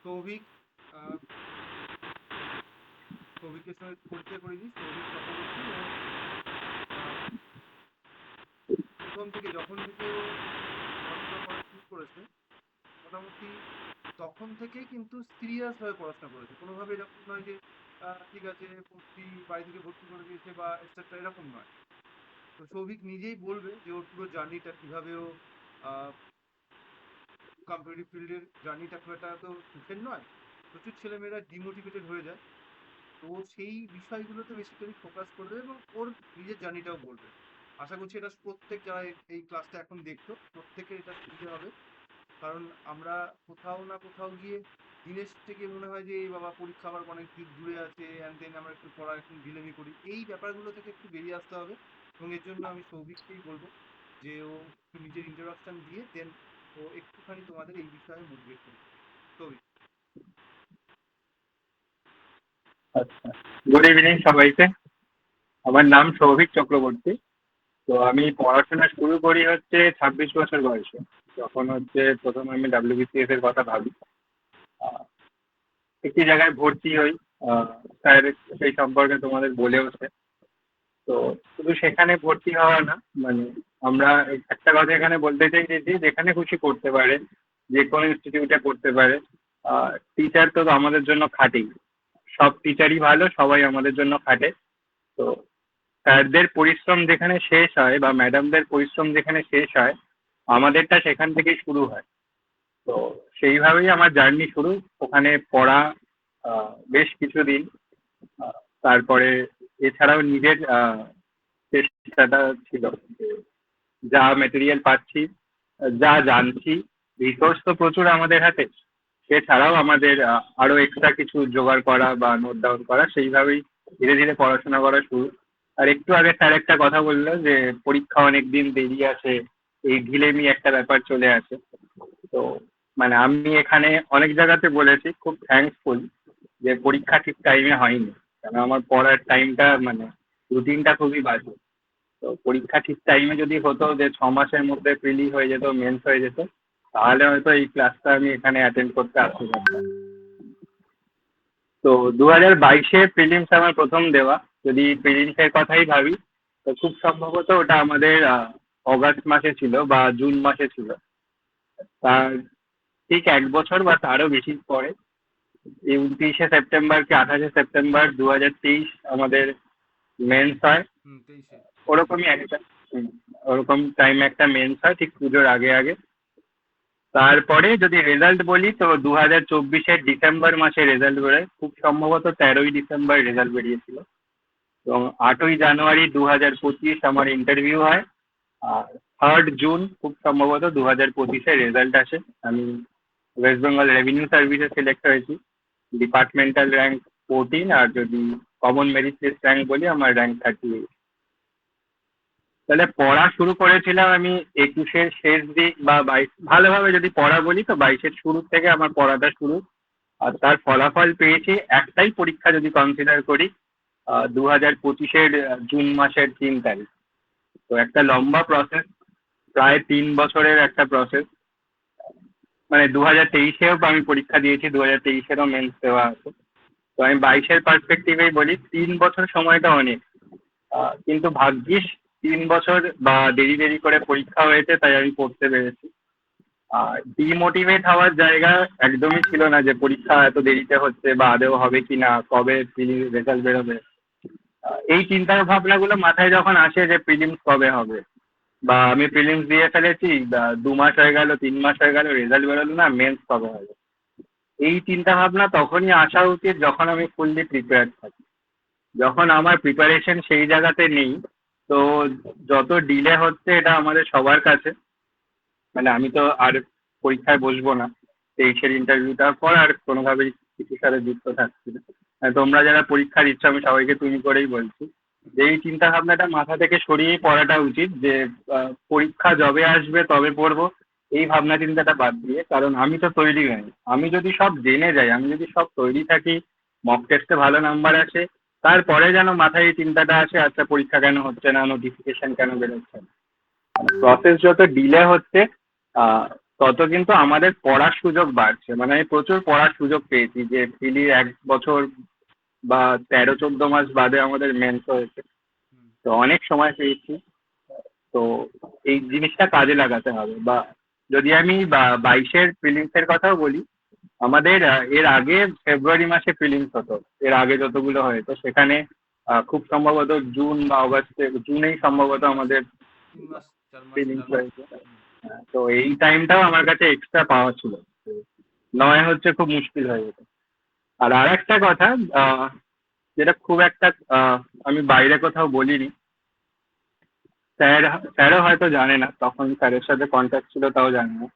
সৌভিক আহ, সৌভিকের সঙ্গে পরিচয় করে দিই। সৌভিক চক্রবর্তী ও প্রথম থেকে যখন থেকে ও পড়াশোনা করা শুরু করেছে, মোটামুটি তখন থেকেই কিন্তু সিরিয়াস ভাবে পড়াশোনা করেছে। কোনোভাবে এরকম নয় যে ঠিক আছে ভর্তি, বাড়ি থেকে ভর্তি করে দিয়েছে বা এক্সেট্রা, এরকম নয়। তো সৌভিক নিজেই বলবে যে ওর পুরো জার্নিটা কিভাবে ও কম্পিটিটিভ ফিল্ডের জার্নিটা খুব একটা তো সুখের নয়। প্রচুর ছেলেমেয়েরা ডিমোটিভেটেড হয়ে যায়। তো ও সেই বিষয়গুলোতে বেসিক্যালি ফোকাস করবে এবং ওর নিজের জার্নিটাও বলবে। আশা করছি এটা প্রত্যেক যারা এই ক্লাসটা এখন দেখছো প্রত্যেকের এটা সুবিধা হবে। কারণ আমরা কোথাও না কোথাও গিয়ে দিনের থেকে মনে হয় যে এই বাবা পরীক্ষা আবার অনেক দূরে আছে, অ্যান্ড দেন আমরা একটু পড়া একটু ঢিলেমি করি। এই ব্যাপারগুলো থেকে একটু বেরিয়ে আসতে হবে। এবং এর জন্য আমি সৌভিককেই বলবো যে ও একটু নিজের ইন্ট্রোডাকশন দিয়ে দেন ও একটুখানি তোমাদের এই বিষয়ে মোটিভেট করবে। সৌভিক। আচ্ছা, গুড ইভিনিং সবাইকে। আমার নাম সৌভিক চক্রবর্তী। তো আমি পড়াশোনা শুরু করি হচ্ছে 26 বছর বয়সে। যখন হচ্ছে প্রথম আমি ডাব্লিউবিসিএস এর কথা ভাবি, আহ, একটি জায়গায় ভর্তি হই। স্যার সেই সম্পর্কে তোমাদের বলেওছে। তো শুধু সেখানে ভর্তি হওয়া না, মানে আমরা একটা কথা এখানে বলতে চাই যে যে যেখানে খুশি করতে পারে, যে কোনো ইনস্টিটিউটে করতে পারে। টিচার তো আমাদের জন্য খাটেই, সব টিচারই ভালো, সবাই আমাদের জন্য খাটে। তো স্যারদের পরিশ্রম যেখানে শেষ হয় বা ম্যাডামদের পরিশ্রম যেখানে শেষ হয়, আমাদেরটা সেখান থেকেই শুরু হয়। তো সেইভাবেই আমার জার্নি শুরু, ওখানে পড়া বেশ কিছুদিন। তারপরে এছাড়াও নিজের চেষ্টাটা ছিল যে যা মেটেরিয়াল পাচ্ছি, যা জানছি, রিসোর্স তো প্রচুর আমাদের হাতে, সেছাড়াও আমাদের আরো এক্সট্রা কিছু জোগাড় করা বা নোট ডাউন করা, সেইভাবেই ধীরে ধীরে পড়াশোনা করা শুরু। আর একটু আগে স্যার একটা কথা বললো যে পরীক্ষা অনেক দিন দেরি আছে, এই ঢিলেমি একটা ব্যাপার চলে আসে। তো মানে আমি এখানে অনেক জায়গাতে বলেছি খুব থ্যাঙ্কফুল যে পরীক্ষা ঠিক টাইমে হয়নি, কারণ আমার পড়ার টাইমটা মানে রুটিনটা খুবই বাজে। তো পরীক্ষা ঠিক টাইমে যদি হতো যে 6 মাসের মধ্যে প্রিলি হয়ে যেত, মেন্স হয়ে যেত, তাহলে হয়তো এই ক্লাসটা আমি এখানে অ্যাটেন্ড করতে আসতে পারতাম। তো 2022-এ প্রিলিমস আমার প্রথম দেওয়া। যদি প্রিলিমসের কথাই ভাবি, তো খুব সম্ভবত ওটা আমাদের অগাস্ট মাসে ছিল বা জুন মাসে ছিল। তার ঠিক 1 বছর বা তারও বেশি পরে, এই 29শে সেপ্টেম্বর কি 28শে সেপ্টেম্বর 2023 আমাদের মেন্স হয়। হুম, 23-এ। ওরকমই একটা, হুম, ওরকম টাইমে একটা মেন্স হয় ঠিক পুজোর আগে আগে। তারপরে যদি রেজাল্ট বলি তো 2024-এর ডিসেম্বর মাসে রেজাল্ট বেরোয়, খুব সম্ভবত 13ই ডিসেম্বর রেজাল্ট বেরিয়েছিল। এবং 8ই জানুয়ারি 2025 আমার ইন্টারভিউ হয়। আর 3rd জুন খুব সম্ভবত 2025-এ রেজাল্ট আসে। আমি ওয়েস্ট বেঙ্গল রেভিনিউ সার্ভিসে সিলেক্ট হয়েছি। ডিপার্টমেন্টাল র্যাঙ্ক 14, আর যদি কমন মেরিট লিস্ট র্যাঙ্ক বলি আমার র্যাঙ্ক 38। তাহলে পড়া শুরু করেছিলাম আমি 21-এর শেষ দিক বা 22, ভালোভাবে যদি পড়া বলি তো 22-এর শুরু থেকে আমার পড়াটা শুরু। আর তার ফলাফল পেয়েছি একটাই পরীক্ষা যদি কনসিডার করি, 2025-এর জুন মাসের 3 তারিখ। তো একটা লম্বা প্রসেস, প্রায় 3 বছরের একটা প্রসেস। মানে 2023-এও আমি পরীক্ষা দিয়েছি, 2023-এরও মেন্স দেওয়া আছে। তো আমি 22-এর পার্সপেক্টিভেই বলি 3 বছর সময়টা অনেক। কিন্তু ভাগ্যিস 3 বছর বা দেরি দেরি করে পরীক্ষা হয়েছে, তাই আমি পড়তে পেরেছি। আর ডিমোটিভেট হওয়ার জায়গা একদমই ছিল না যে পরীক্ষা এত দেরিতে হচ্ছে বা আদেও হবে কি না, কবে রেজাল্ট বেরোবে। এই চিন্তা ভাবনাগুলো মাথায় যখন আসে যে প্রিলিমস কবে হবে, বা আমি প্রিলিমস দিয়ে ফেলেছি, 2 মাস হয়ে গেল, 3 মাস হয়ে গেল, রেজাল্ট বেরোলো না, মেন্স কবে হবে, এই চিন্তা ভাবনা তখনই আসা উচিত যখন আমি ফুললি প্রিপেয়ার থাকি। যখন আমার প্রিপারেশন সেই জায়গাতে নেই, তো যত ডিলে হচ্ছে এটা আমাদের সবার কাছে, মানে আমি তো আর পরীক্ষায় বসবো না, 23-এর ইন্টারভিউটার পর আর কোনোভাবেই কিছুর সাথে যুক্ত থাকছি না। তোমরা যারা পরীক্ষা দিচ্ছ আমি সবাইকে তুমি করেই বলছি যে এই চিন্তা ভাবনাটা মাথা থেকে সরিয়েই পড়াটা উচিত, যে পরীক্ষা যবে আসবে তবে পড়বো, এই ভাবনা চিন্তাটা বাদ দিয়ে। কারণ আমি তো তৈরি নই। আমি যদি সব জেনে যাই, আমি যদি সব তৈরি থাকি, মক টেস্টে ভালো নাম্বার আসে, তারপরে যেন মাথায় এই চিন্তাটা আসে আচ্ছা পরীক্ষা কেন হচ্ছে না, নোটিফিকেশন কেন বেরোচ্ছে না। প্রসেস যত ডিলে হচ্ছে, তত কিন্তু আমাদের পড়ার সুযোগ বাড়ছে। মানে আমি প্রচুর পড়ার সুযোগ পেয়েছি, যে ফিলি 1 বছর বা 13-14 মাস বাদে আমাদের মেন্স হয়েছে, হুম, তো অনেক সময় পেয়েছি। তো এই জিনিসটা কাজে লাগাতে হবে। বা যদি আমি 22-এর প্রিলিমসের কথাও বলি, আমাদের এর আগে ফেব্রুয়ারি মাসে প্রিলিমস হতো, এর আগে যতগুলো হয়তো সেখানে খুব সম্ভবত জুন বা অগস্টে, জুনেই সম্ভবত আমাদের 3 মাস 4 মাস প্রিলিমস 4 মাস। হয়েছে। হুম, তো এই টাইমটাও আমার কাছে এক্সট্রা পাওয়া ছিল, নয় হচ্ছে খুব মুশকিল হয়ে যেত। আর একটা কথা, আহ, যেটা খুব একটা আমি বাইরে কোথাও বলিনি, স্যার স্যারও হয়তো জানে না, তখন স্যারের সাথে কন্ট্যাক্ট ছিল তাও জানে না।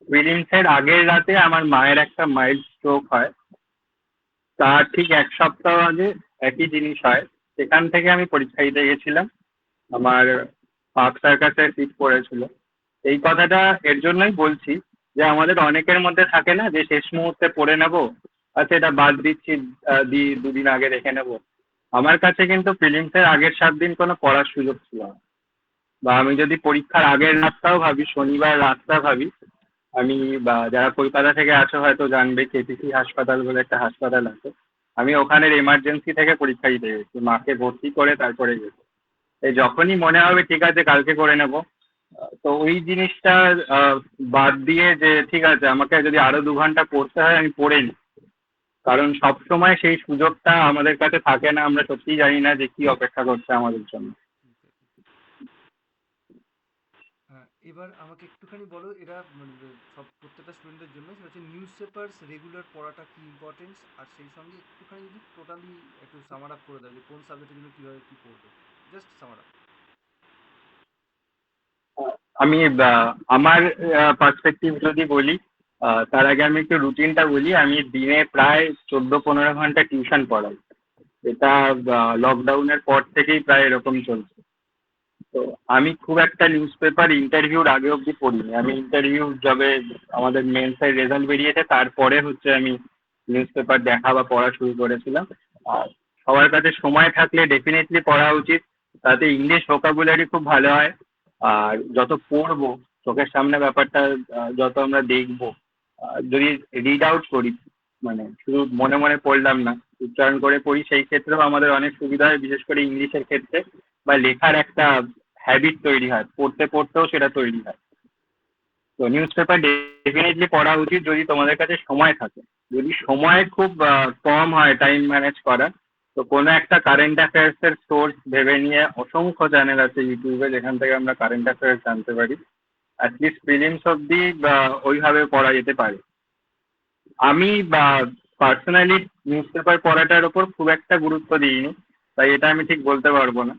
প্রিলিমসের আগের রাতে আমার মায়ের একটা মাইল্ড স্ট্রোক হয়। তার ঠিক 1 সপ্তাহ আগে একই জিনিস হয়। সেখান থেকে আমি পরীক্ষা দিতে গেছিলাম, আমার পার্ক সার্কাসের সিট পড়েছিল। এই কথাটা এর জন্যই বলছি যে আমাদের অনেকের মধ্যে থাকে না যে শেষ মুহূর্তে পড়ে নেবো, আচ্ছা এটা বাদ দিচ্ছি, দুদিন আগে রেখে নেবো। আমার কাছে কিন্তু প্রিলিমসের আগের 7 দিন কোনো পড়ার সুযোগ ছিল না। বা আমি যদি পরীক্ষার আগের রাতটাও ভাবি, শনিবার রাতটা ভাবি, আমি, বা যারা কলকাতা থেকে আছো হয়তো জানবে, কেপিসি হাসপাতাল বলে একটা হাসপাতাল আছে, আমি ওখানের এমার্জেন্সি থেকে পরীক্ষা দিতে গেছি, মাকে ভর্তি করে তারপরে গেছি। এই যখনই মনে হবে ঠিক আছে কালকে করে নেব, তো ওই জিনিসটা আহ, বাদ দিয়ে যে ঠিক আছে আমাকে যদি আরো 2 ঘন্টা পড়তে হয় আমি পড়ে নিই। কারণ সব সময় সেই সুযোগটা আমাদের কাছে থাকে না, আমরা সত্যিই জানি না যে কি অপেক্ষা করছে আমাদের জন্য। হ্যাঁ, এবার আমাকে একটুখানি বলো, এরা মানে সব প্রত্যেকটা স্টুডেন্টের জন্য সেটা হচ্ছে নিউজ পেপারস রেগুলার পড়াটা কি ইম্পর্টেন্স, আর সেই সঙ্গে একটুখানি যদি টোটালি একটু সামার আপ করে দাও যে কোন সাবজেক্টের জন্য কিভাবে কি পড়বে, জাস্ট সামার আপ। আমি আমার পার্সপেক্টিভ যদি বলি, তার আগে আমি একটু রুটিনটা বলি। আমি দিনে প্রায় 14-15 ঘন্টা টিউশন পড়াই। এটা লকডাউনের পর থেকেই প্রায় এরকম চলছে। তো আমি খুব একটা নিউজ পেপার ইন্টারভিউর আগে অবধি পড়িনি। আমি ইন্টারভিউ যবে আমাদের মেন্সের রেজাল্ট বেরিয়েছে তারপরে হচ্ছে আমি নিউজ পেপার দেখা বা পড়া শুরু করেছিলাম। আর সবার কাছে সময় থাকলে ডেফিনেটলি পড়া উচিত, তাতে ইংলিশ ভোকাবুলারি খুব ভালো হয়। আর যত পড়বো, চোখের সামনে ব্যাপারটা যত আমরা দেখবো, যদি রিড আউট করি, মানে শুধু মনে মনে পড়লাম না, উচ্চারণ করে পড়ি, সেই ক্ষেত্রেও আমাদের অনেক সুবিধা হয়, বিশেষ করে ইংলিশের ক্ষেত্রে। বা লেখার একটা হ্যাবিট তৈরি হয়, পড়তে পড়তেও সেটা তৈরি হয়। তো নিউজ পেপার ডেফিনেটলি পড়া উচিত যদি তোমাদের কাছে সময় থাকে। যদি সময় খুব কম হয় টাইম ম্যানেজ করা, তো কোনো একটা কারেন্ট অ্যাফেয়ার্স এর সোর্স ভেবে নিয়ে অসংখ্য চ্যানেল আছে ইউটিউবে যেখান থেকে আমরা কারেন্ট অ্যাফেয়ার্স জানতে পারি। অ্যাটলিস্ট প্রিলিমস অব্দি ওইভাবে পড়া যেতে পারে। আমি পার্সোনালি নিউজ পেপার পড়াটার ওপর খুব একটা গুরুত্ব দিইনি, তাই এটা আমি ঠিক বলতে পারবো না।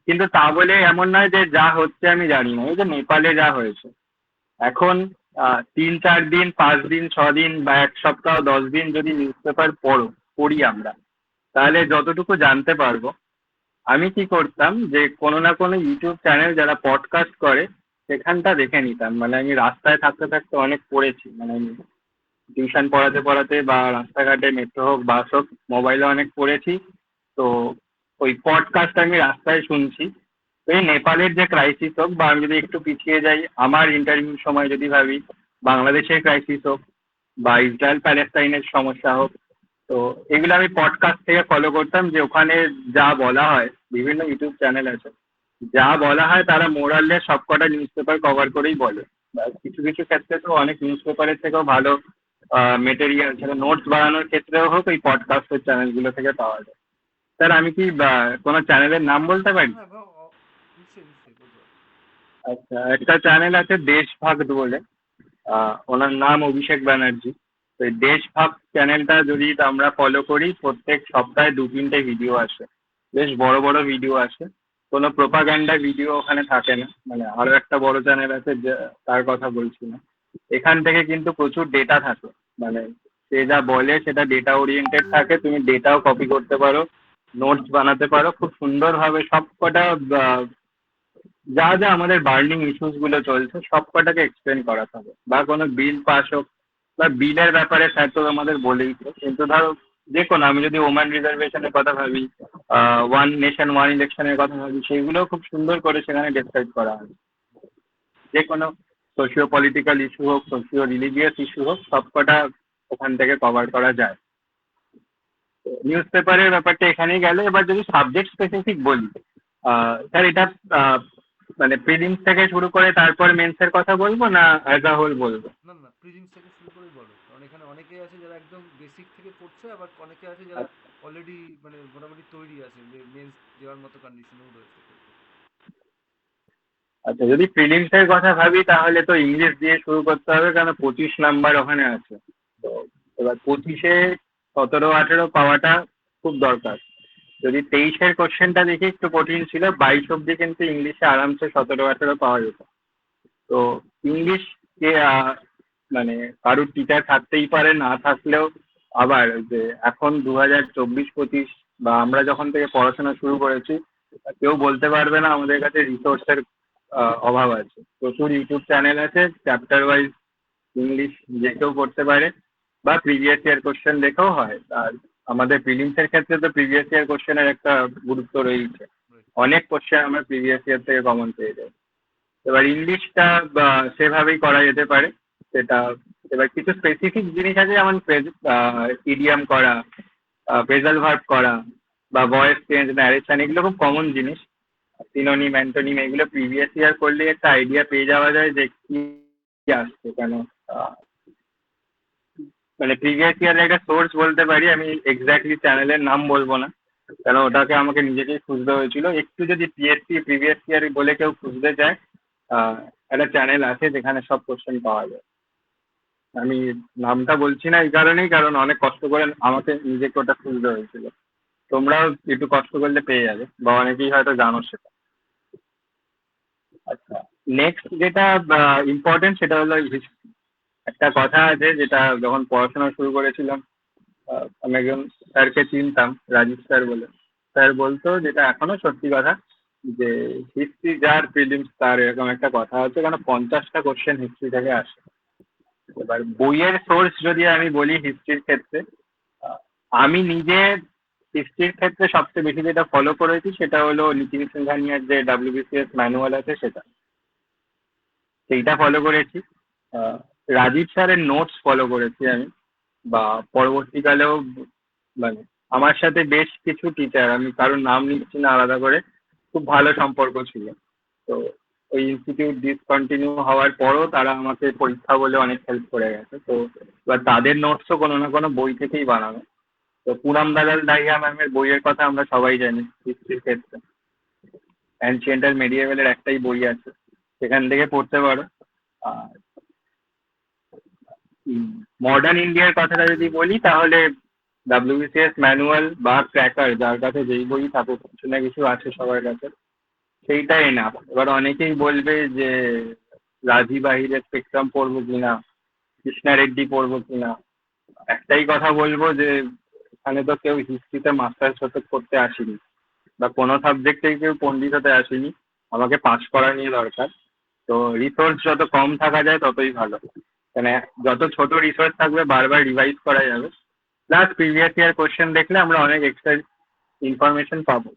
কিন্তু তা বলে এমন নয় যে যা হচ্ছে আমি জানি না। এই যে নেপালে যা হয়েছে এখন, 3-4 দিন, 5 দিন, 6 দিন বা 1 সপ্তাহ, 10 দিন যদি নিউজ পেপার পড়ি আমরা, তাহলে যতটুকু জানতে পারবো। আমি কি করতাম যে কোনো না কোনো ইউটিউব চ্যানেল যারা পডকাস্ট করে সেখানটা দেখে নিতাম। মানে আমি রাস্তায় থাকতে থাকতে অনেক পড়েছি, মানে আমি টিউশন পড়াতে পড়াতে বা রাস্তাঘাটে মেট্রো হোক বাস হোক, মোবাইলে অনেক পড়েছি। তো ওই পডকাস্ট আমি রাস্তায় শুনছি। তো এই নেপালের যে ক্রাইসিস হোক, বা আমি যদি একটু পিছিয়ে যাই আমার ইন্টারভিউর সময় যদি ভাবি বাংলাদেশের ক্রাইসিস হোক বা ইসরায়েল প্যালেস্তাইনের সমস্যা হোক, তো এগুলো আমি পডকাস্ট থেকে ফলো করতাম। যে ওখানে যা বলা হয়, বিভিন্ন ইউটিউব চ্যানেল আছে, যা বলা হয় তারা মোরালে সবকটা নিউজ পেপার কভার করেই বলে। বা কিছু কিছু ক্ষেত্রে তো অনেক নিউজ পেপারের থেকেও ভালো মেটেরিয়াল, সেটা নোটস বানানোর ক্ষেত্রেও হোক, ওই পডকাস্টের চ্যানেলগুলো থেকে পাওয়া যায়। স্যার আমি কি কোনো চ্যানেলের নাম বলতে পারি? হ্যাঁ, নিশ্চয়ই নিশ্চয়ই বলতে পারো। আচ্ছা, একটা চ্যানেল আছে দেশভাগ বলে, ওনার নাম অভিষেক ব্যানার্জি। তো এই দেশভাগ চ্যানেলটা যদি আমরা ফলো করি, প্রত্যেক সপ্তাহে 2-3টে ভিডিও আসে, বেশ বড় বড় ভিডিও আসে। কোনো প্রোপাগ্যান্ডা ভিডিও ওখানে থাকে না। মানে আরো একটা বড় চ্যানেল আছে তার কথা বলছি না। এখান থেকে কিন্তু প্রচুর ডেটা থাকে। মানে সে যা বলে সেটা ডেটা ওরিয়েন্টেড থাকে, তুমি ডেটাও কপি করতে পারো, নোটস বানাতে পারো খুব সুন্দরভাবে। সব কটা যা যা আমাদের বার্নিং ইস্যুস গুলো চলছে সব কটাকে এক্সপ্লেন করা থাকে। বা কোনো বিল পাস হোক, বা বিলের ব্যাপারে স্যার তো আমাদের বলেই তো, কিন্তু ধরো যে কোনো, আমি যদি ওম্যান রিজার্ভেশনের কথা ভাবি, ওয়ান নেশন ওয়ান ইলেকশনের কথা ভাবি, সেইগুলো খুব সুন্দর করে সেখানে ডেসক্রাইব করা হয়। যে কোনো সোশিও পলিটিক্যাল ইস্যু হোক, সোশিও রিলিজিয়াস ইস্যু হোক, সবকটা ওখান থেকে কভার করা যায়। নিউজ পেপারের ব্যাপারটা এখানেই গেল। এবার যদি সাবজেক্ট স্পেসিফিক বলি, স্যার এটা মানে প্রিলিমস থেকে শুরু করে তারপর মেন্সের কথা বলবো, না অ্যাজ আ হোল বলবো? না না, প্রিলিমস থেকে শুরু করেই বলো, কারণ এখানে অনেকেই আছে যারা একদম বেসিক থেকে পড়ছে, আবার অনেকে আছে যারা অলরেডি মানে মোটামুটি তৈরি আছে, যে মেন্স দেওয়ার মতো কন্ডিশনেও রয়েছে। আচ্ছা, যদি প্রিলিমস এর কথা ভাবি তাহলে তো ইংলিশ দিয়ে শুরু করতে হবে, কারণ 25 নাম্বার ওখানে আছে। তো এবার 25-এ 17-18 পাওয়াটা খুব দরকার। যদি 23-এর কোশ্চেনটা দেখি একটু কঠিন ছিল, 22 অব্দি কিন্তু ইংলিশে আরামসে 17-18 পাওয়া যেত। তো ইংলিশ কে মানে কারুর টিচার থাকতেই পারে, না থাকলেও আবার যে এখন 2024-25 বা আমরা যখন থেকে পড়াশোনা শুরু করেছি, কেউ বলতে পারবে না আমাদের কাছে রিসোর্সের অভাব আছে। প্রচুর ইউটিউব চ্যানেল আছে, চ্যাপ্টার ওয়াইজ ইংলিশ যে কেউ করতে পারে, বা প্রিভিয়াস ইয়ার কোশ্চেন দেখেও হয়। আর আমাদের প্রিলিমসের ক্ষেত্রে তো প্রিভিয়াস ইয়ার কোশ্চেনের একটা গুরুত্ব রয়েছে, অনেক কোশ্চেন আমরা প্রিভিয়াস ইয়ার থেকে কমন পেয়ে যাই। এবার ইংলিশটা সেভাবেই করা যেতে পারে সেটা। এবার কিছু স্পেসিফিক জিনিস আছে, যেমন ইডিয়াম করা, ফ্রেজাল ভার্ব করা, বা ভয়েস চেঞ্জ, ন্যারেশন, এগুলো খুব কমন জিনিস। সিনোনিম, অ্যান্টোনিম, এগুলো প্রিভিয়াস ইয়ার করলে একটা আইডিয়া পেয়ে যাওয়া যায় যে কি আসছে। কেন মানে প্রিভিয়াস ইয়ারের একটা সোর্স বলতে পারি আমি, এক্স্যাক্টলি চ্যানেলের নাম বলবো না, কেন ওটাকে আমাকে নিজেকেই খুঁজতে হয়েছিল। একটু যদি পিএসসি প্রিভিয়াস ইয়ার বলে কেউ খুঁজতে চায়, একটা চ্যানেল আছে যেখানে সব কোশ্চেন পাওয়া যায়। আমি নামটা বলছি না এই কারণেই, কারণ অনেক কষ্ট করে আমাকে নিজেকে ওটা খুঁজতে হয়েছিল। তোমরাও একটু কষ্ট করলে পেয়ে যাবে, বা অনেকেই হয়তো জানো সেটা। আচ্ছা, নেক্সট যেটা ইম্পর্টেন্ট সেটা হলো হিস্ট্রি। একটা কথা আছে, যেটা যখন পড়াশোনা শুরু করেছিলাম, আমি একজন স্যারকে চিনতাম, রাজীব স্যার বলে। স্যার বলতো, যেটা এখনো সত্যি কথা, যে হিস্ট্রি যার প্রিলিমস তার, এরকম একটা কথা আছে, কারণ 50টা কোশ্চেন হিস্ট্রি থেকে আসে। এবার বইয়ের সোর্স যদি আমি বলি হিস্ট্রির ক্ষেত্রে, আহ, আমি নিজে হিস্ট্রির ক্ষেত্রে সবচেয়ে বেশি যেটা ফলো করেছি সেটা হলো নিতিন সিংহানিয়ার যে WBCS ম্যানুয়াল আছে সেইটা ফলো করেছি। আহ, রাজীব স্যারের নোটস ফলো করেছি আমি, বা পরবর্তীকালেও মানে আমার সাথে বেশ কিছু টিচার, আমি কারোর নাম নিচ্ছি না আলাদা করে, খুব ভালো সম্পর্ক ছিল। তো ওই ইনস্টিটিউট ডিসকন্টিনিউ হওয়ার পরও তারা আমাকে পরীক্ষা বলে অনেক হেল্প করে গেছে। তো এবার তাদের নোটসও কোনো না কোনো বই থেকেই বানানো। তো পুরাম দালাল দাহিয়া ম্যামের বইয়ের কথা আমরা সবাই জানি হিস্ট্রির ক্ষেত্রে। অ্যানশিয়েন্ট আর মেডিয়েভেলের একটাই বই আছে, সেখান থেকে পড়তে পারো। আর মডার্ন ইন্ডিয়ার কথাটা যদি বলি, তাহলে WBCS ম্যানুয়াল বা ক্র্যাকার, যার কাছে যেই বই থাকুক কিছু না কিছু আছে সবার কাছে, সেইটাই না। এবার অনেকেই বলবে যে রাজি বাহিরের স্পেকট্রাম পড়বো কিনা, কৃষ্ণা রেড্ডি পড়বো কিনা। একটাই কথা বলবো যে এখানে তো কেউ হিস্ট্রিতে মাস্টার্স হতে করতে আসেনি, বা কোনো সাবজেক্টেই কেউ পণ্ডিত হতে আসেনি। আমাকে পাস করা নিয়ে দরকার। তো রিসোর্স যত কম থাকা যায় ততই ভালো, মানে যত ছোট রিসোর্স থাকবে বারবার রিভাইজ করা যাবে। প্লাস প্রিভিয়াস ইয়ার কোশ্চেন দেখলে আমরা অনেক এক্সট্রা ইনফরমেশন পাবো।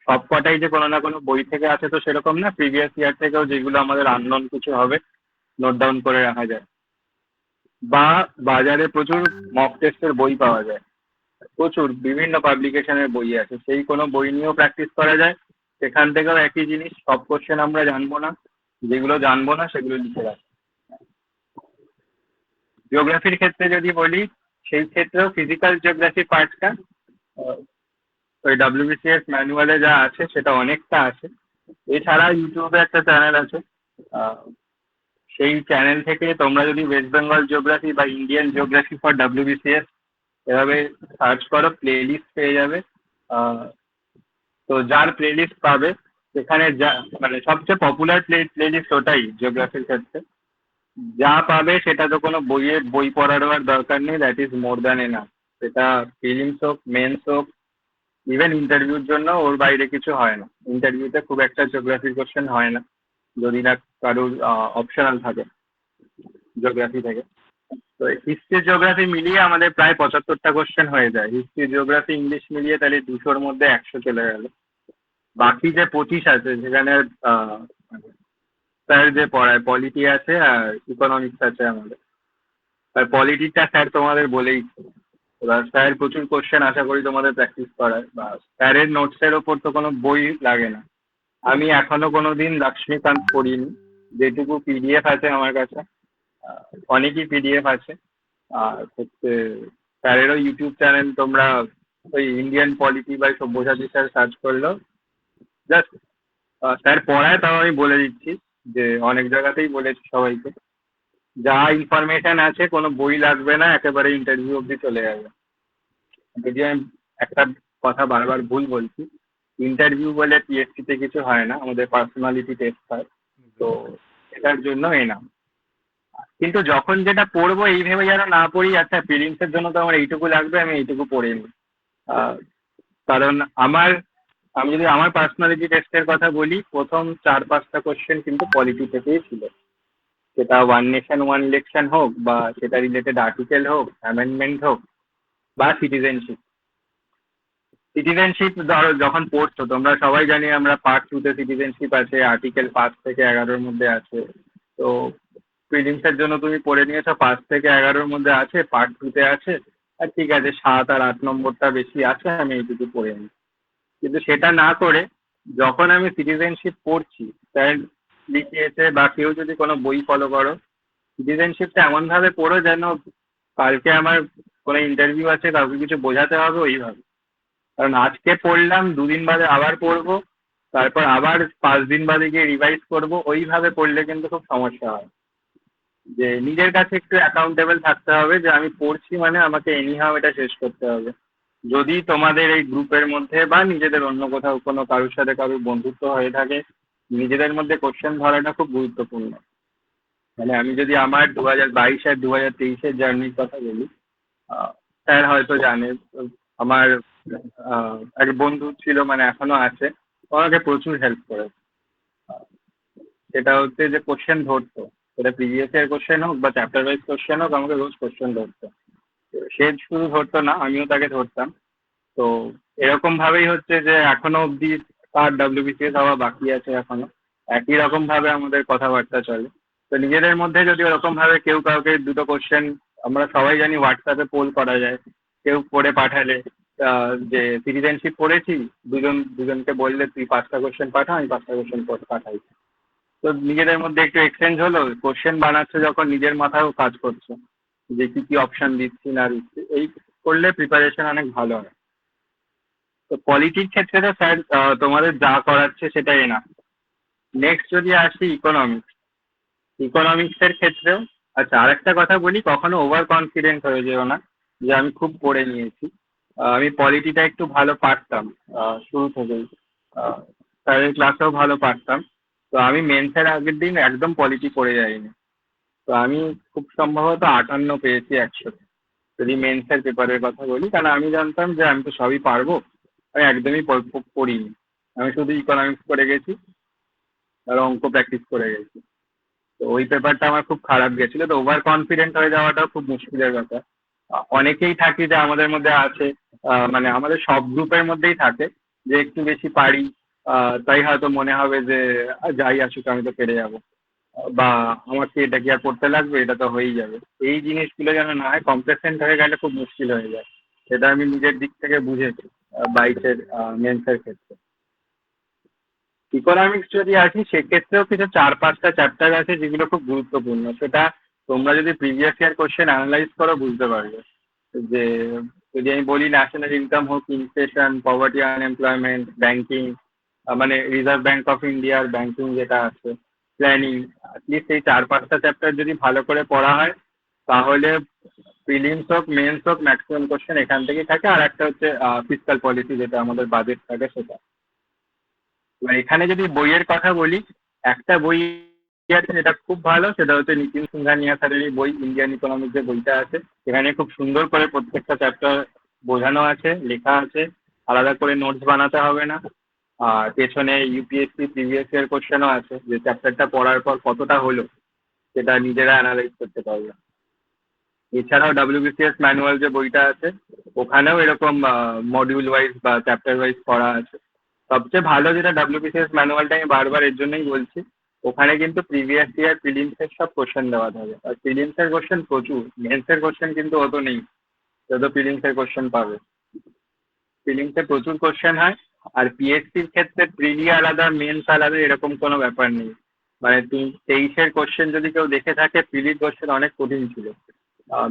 সব কটাই যে কোনো না কোনো বই থেকে আছে তো সেরকম না, প্রিভিয়াস ইয়ার থেকেও যেগুলো আমাদের আননোন কিছু হবে নোট ডাউন করে রাখা যায়। বা বাজারে প্রচুর মক টেস্টের বই পাওয়া যায়, প্রচুর বিভিন্ন পাবলিকেশনের বই আছে, সেই কোনো বই নিয়েও প্র্যাকটিস করা যায়। সেখান থেকেও একই জিনিস, সব কোশ্চেন আমরা জানবো না, যেগুলো জানবো না সেগুলো লিখে রাখবো। জিওগ্রাফির ক্ষেত্রে যদি বলি, সেই ক্ষেত্রেও ফিজিক্যাল জিওগ্রাফি পার্টটা ওই WBCS ম্যানুয়ালে যা আছে সেটা অনেকটা আছে। এছাড়া ইউটিউবে একটা চ্যানেল আছে, আহ, সেই চ্যানেল থেকে তোমরা যদি ওয়েস্ট বেঙ্গল জিওগ্রাফি বা ইন্ডিয়ান জিওগ্রাফি ফর WBCS এভাবে সার্চ করো, প্লে লিস্ট পেয়ে যাবে। আহ, তো যার প্লে লিস্ট পাবে সেখানে যা মানে সবচেয়ে পপুলার প্লে লিস্ট ওটাই জিওগ্রাফির ক্ষেত্রে। যা পাবে সেটা তো কোনো বই পড়ারও আর দরকার নেই, that is more than enough. সেটা প্রিলিমস হোক, মেন্স হোক, ইভেন ইন্টারভিউর জন্য ওর বাইরে কিছু হয় না। ইন্টারভিউতে খুব একটা জিওগ্রাফির কোশ্চেন হয় না, যদি না কারোর অপশনাল থাকে জিওগ্রাফি থেকে। তো হিস্ট্রি জিওগ্রাফি মিলিয়ে আমাদের প্রায় 75টা কোশ্চেন হয়ে যায়। হিস্ট্রি জিওগ্রাফি ইংলিশ মিলিয়ে তাহলে 200-র মধ্যে 100 চলে গেল। বাকি যে 25 আছে সেখানে স্যার যে পড়ায় পলিটি আছে আর ইকোনমিক্স আছে আমাদের। আর পলিটিটা স্যার তোমাদের বলেই, এবার স্যার প্রচুর কোশ্চেন আশা করি তোমাদের প্র্যাকটিস করায়, বা স্যারের নোটসের ওপর তো কোনো বই লাগে না। আমি এখনো কোনোদিন লক্ষ্মীকান্ত পড়িনি, যেটুকু পিডিএফ আছে আমার কাছে, আহ, অনেকই পিডিএফ আছে। আর হচ্ছে স্যারেরও ইউটিউব চ্যানেল, তোমরা ওই ইন্ডিয়ান পলিটি বা সব্যসাচী স্যার সার্চ করলো জাস্ট, স্যার পড়ায়, তাও আমি বলে দিচ্ছি যে অনেক জায়গাতেই বলেছি সবাইকে, যা ইনফরমেশন আছে কোনো বই লাগবে না, একেবারে ইন্টারভিউ অব্দি চলে যাবে। যদি আমি একটা কথা বারবার ভুল বলছি, ইন্টারভিউ বলে পিএসসি তে কিছু হয় না, আমাদের পার্সোনালিটি টেস্ট হয়। তো এটার জন্য এনাম। কিন্তু যখন যেটা পড়বো এই ভেবে যেন না পড়ি, আচ্ছা প্রিলিমস এর জন্য তো আমার এইটুকু লাগবে, আমি এইটুকু পড়ে নিই। আহ, কারণ আমার, আমি যদি আমার পার্সোনালিটি টেস্টের কথা বলি, প্রথম 4-5টা কোশ্চেন কিন্তু পলিটি থেকেই ছিল। সেটা ওয়ান নেশন ওয়ান ইলেকশন হোক, বা সেটা রিলেটেড আর্টিকেল হোক, অ্যামেন্ডমেন্ট হোক, বা সিটিজেনশিপ। সিটিজেনশিপ ধরো যখন পড়ছো, তোমরা সবাই জানি আমরা পার্ট 2 তে সিটিজেনশিপ আছে, আর্টিকেল 5 থেকে 11-র মধ্যে আছে। তো প্রিলিমস এর জন্য তুমি পড়ে নিয়েছো 5 থেকে 11-র মধ্যে আছে, পার্ট 2 তে আছে, আর ঠিক আছে 7 আর 8 নম্বরটা বেশি আছে, আমি এইটুকু পড়ে নিই। কিন্তু সেটা না করে যখন আমি সিটিজেনশিপ পড়ছি, স্যার লিখিয়েছে বা কেউ যদি কোনো বই ফলো করো, সিটিজেনশিপটা এমন ভাবে পড়ো যেন কালকে আমার কোনো ইন্টারভিউ আছে, কাউকে কিছু বোঝাতে হবে ওইভাবে। কারণ আজকে পড়লাম, 2 দিন বাদে আবার পড়বো, তারপর আবার 5 দিন বাদে গিয়ে রিভাইজ করবো, ওইভাবে পড়লে কিন্তু খুব সমস্যা হয়। যে নিজের কাছে একটু অ্যাকাউন্টেবল থাকতে হবে, যে আমি পড়ছি মানে আমাকে এনিহাও এটা শেষ করতে হবে। যদি তোমাদের এই গ্রুপের মধ্যে বা নিজেদের অন্য কোথাও কোনো কারোর সাথে কারোর বন্ধুত্ব হয়ে থাকে, নিজেদের মধ্যে কোশ্চেন ধরাটা খুব গুরুত্বপূর্ণ। মানে আমি যদি আমার 2022 আর 2023-এর জার্নির কথা বলি, স্যার হয়তো জানে, আমার এক বন্ধু ছিল, মানে এখনো আছে, ও আমাকে প্রচুর হেল্প করেছে। সেটা হচ্ছে যে কোশ্চেন ধরতো, সেটা প্রিভিয়াস ইয়ার কোশ্চেন হোক বা চ্যাপ্টার ওয়াইজ কোশ্চেন হোক, আমাকে রোজ কোশ্চেন ধরতো। সে শুধু ধরতো না, আমিও তাকে ধরতাম। তো এরকম ভাবেই হচ্ছে যে এখনো অব্দি তার ডাব্লিউবিসিএস হওয়া বাকি আছে এখনো, একই রকম ভাবে আমাদের কথাবার্তা চলে। তো নিজেদের মধ্যে যদি ওরকম ভাবে কেউ কাউকে দুটো কোশ্চেন, আমরা সবাই জানি হোয়াটসঅ্যাপে পোল করা যায়, কেউ করে পাঠালে, যে সিটিজেনশিপ পড়েছি, দুজন দুজনকে বললে তুই 5টা কোশ্চেন পাঠা, আমি 5টা কোশ্চেন পাঠাই। তো নিজেদের মধ্যে একটু এক্সচেঞ্জ হলো, কোশ্চেন বানাচ্ছে যখন নিজের মাথায়ও কাজ করছে, যে কি কি অপশন দিচ্ছি না দিচ্ছি, এই করলে প্রিপারেশন অনেক ভালো হয়। তো পলিটির ক্ষেত্রে তো স্যার তোমাদের যা করাচ্ছে সেটাই না। নেক্সট যদি আসি ইকোনমিক্স, ইকোনমিক্সের ক্ষেত্রেও, আচ্ছা আরেকটা কথা বলি, কখনো ওভার কনফিডেন্ট হয়ে যেও না যে আমি খুব পড়ে নিয়েছি। আমি পলিটিটা একটু ভালো পারতাম শুরু থেকেই, আহ, স্যারের ক্লাসেও ভালো পারতাম। তো আমি মেন্সের আগের দিন একদম পলিটি পড়ে যাইনি। তো আমি খুব সম্ভবত 58 পেয়েছি 100, যদি মেন্সের পেপারের কথা বলি, কারণ আমি জানতাম যে আমি তো সবই পারবো। আমি একদমই পড়িনি, আমি শুধু ইকোনমিক্স করে গেছি আর অঙ্ক প্র্যাকটিস করে গেছি। তো ওই পেপারটা আমার খুব খারাপ গেছিল। তো ওভার কনফিডেন্ট হয়ে যাওয়াটাও খুব মুশকিলের ব্যাপার। অনেকেই থাকি যে আমাদের মধ্যে আছে, মানে আমাদের সব গ্রুপের মধ্যেই থাকে, যে একটু বেশি পারি, তাই হয়তো মনে হবে যে যাই আসুক আমি তো পেরে যাবো, বা আমাকে এটা কি আর করতে লাগবে, এটা তো হয়েই যাবে। এই জিনিসগুলো যেন না হয়, কমপ্লেসেন্ট হয়ে গেলে খুব মুশকিল হয়ে যায়। সেটা আমি নিজের দিক থেকে বুঝেছি 22-এর মেন্সের ক্ষেত্রে। ইকোনমিক্স যদি আসি, সেক্ষেত্রেও কিছু 4-5টা চ্যাপ্টার আছে যেগুলো খুব গুরুত্বপূর্ণ। সেটা তোমরা যদি প্রিভিয়াস ইয়ার কোশ্চেন অ্যানালাইজ করো বুঝতে পারবে। যে যদি আমি বলি ন্যাশনাল ইনকাম হোক, ইনফ্লেশন, পভার্টি, আনএমপ্লয়মেন্ট, ব্যাংকিং, মানে রিজার্ভ ব্যাংক অফ ইন্ডিয়ার ব্যাংকিং যেটা আছে, প্ল্যানিং, অ্যাটলিস্ট এই 4-5টা চ্যাপ্টার যদি ভালো করে পড়া হয়, তাহলে প্রিলিমস হোক মেন্স হোক ম্যাক্সিমাম কোশ্চেন এখান থেকেই থাকে। আর একটা হচ্ছে ফিসকাল পলিসি, যেটা আমাদের বাজেট থাকে সেটা। এবার এখানে যদি বইয়ের কথা বলি, একটা বই আছে যেটা খুব ভালো, সেটা হচ্ছে নিতিন সিংহানিয়া স্যারের এই বই, ইন্ডিয়ান ইকোনমিক্স যে বইটা আছে, সেখানে খুব সুন্দর করে প্রত্যেকটা চ্যাপ্টার বোঝানো আছে, লেখা আছে, আলাদা করে নোটস বানাতে হবে না। আর পেছনে ইউপিএসসি প্রিভিয়াস ইয়ার কোশ্চেনও আছে, যে চ্যাপ্টারটা পড়ার পর কতটা হলো সেটা নিজেরা অ্যানালাইজ করতে পারবে। এছাড়াও ডাব্লিউবিসিএস ম্যানুয়াল যে বইটা আছে, ওখানেও এরকম মডিউল ওয়াইজ বা চ্যাপ্টার ওয়াইজ পড়া আছে। সবচেয়ে ভালো যেটা ডাব্লিউবিসিএস ম্যানুয়ালটা, আমি বারবার এর জন্যই বলছি, ওখানে কিন্তু প্রিভিয়াস ইয়ার প্রিলিমসের সব কোশ্চেন দেওয়া থাকে, আর প্রিলিমসের কোশ্চেন প্রচুর, মেন্সের কোশ্চেন কিন্তু অত নেই যত প্রিলিমসের কোশ্চেন পাবে। প্রিলিমসে প্রচুর কোশ্চেন হয়, আর পিএসসির ক্ষেত্রে প্রিলি আলাদা মেন্স আলাদা এরকম কোনো ব্যাপার নেই। মানে 23-এর কোশ্চেন যদি কেউ দেখে থাকে, প্রিলির কোশ্চেন অনেক কঠিন ছিল।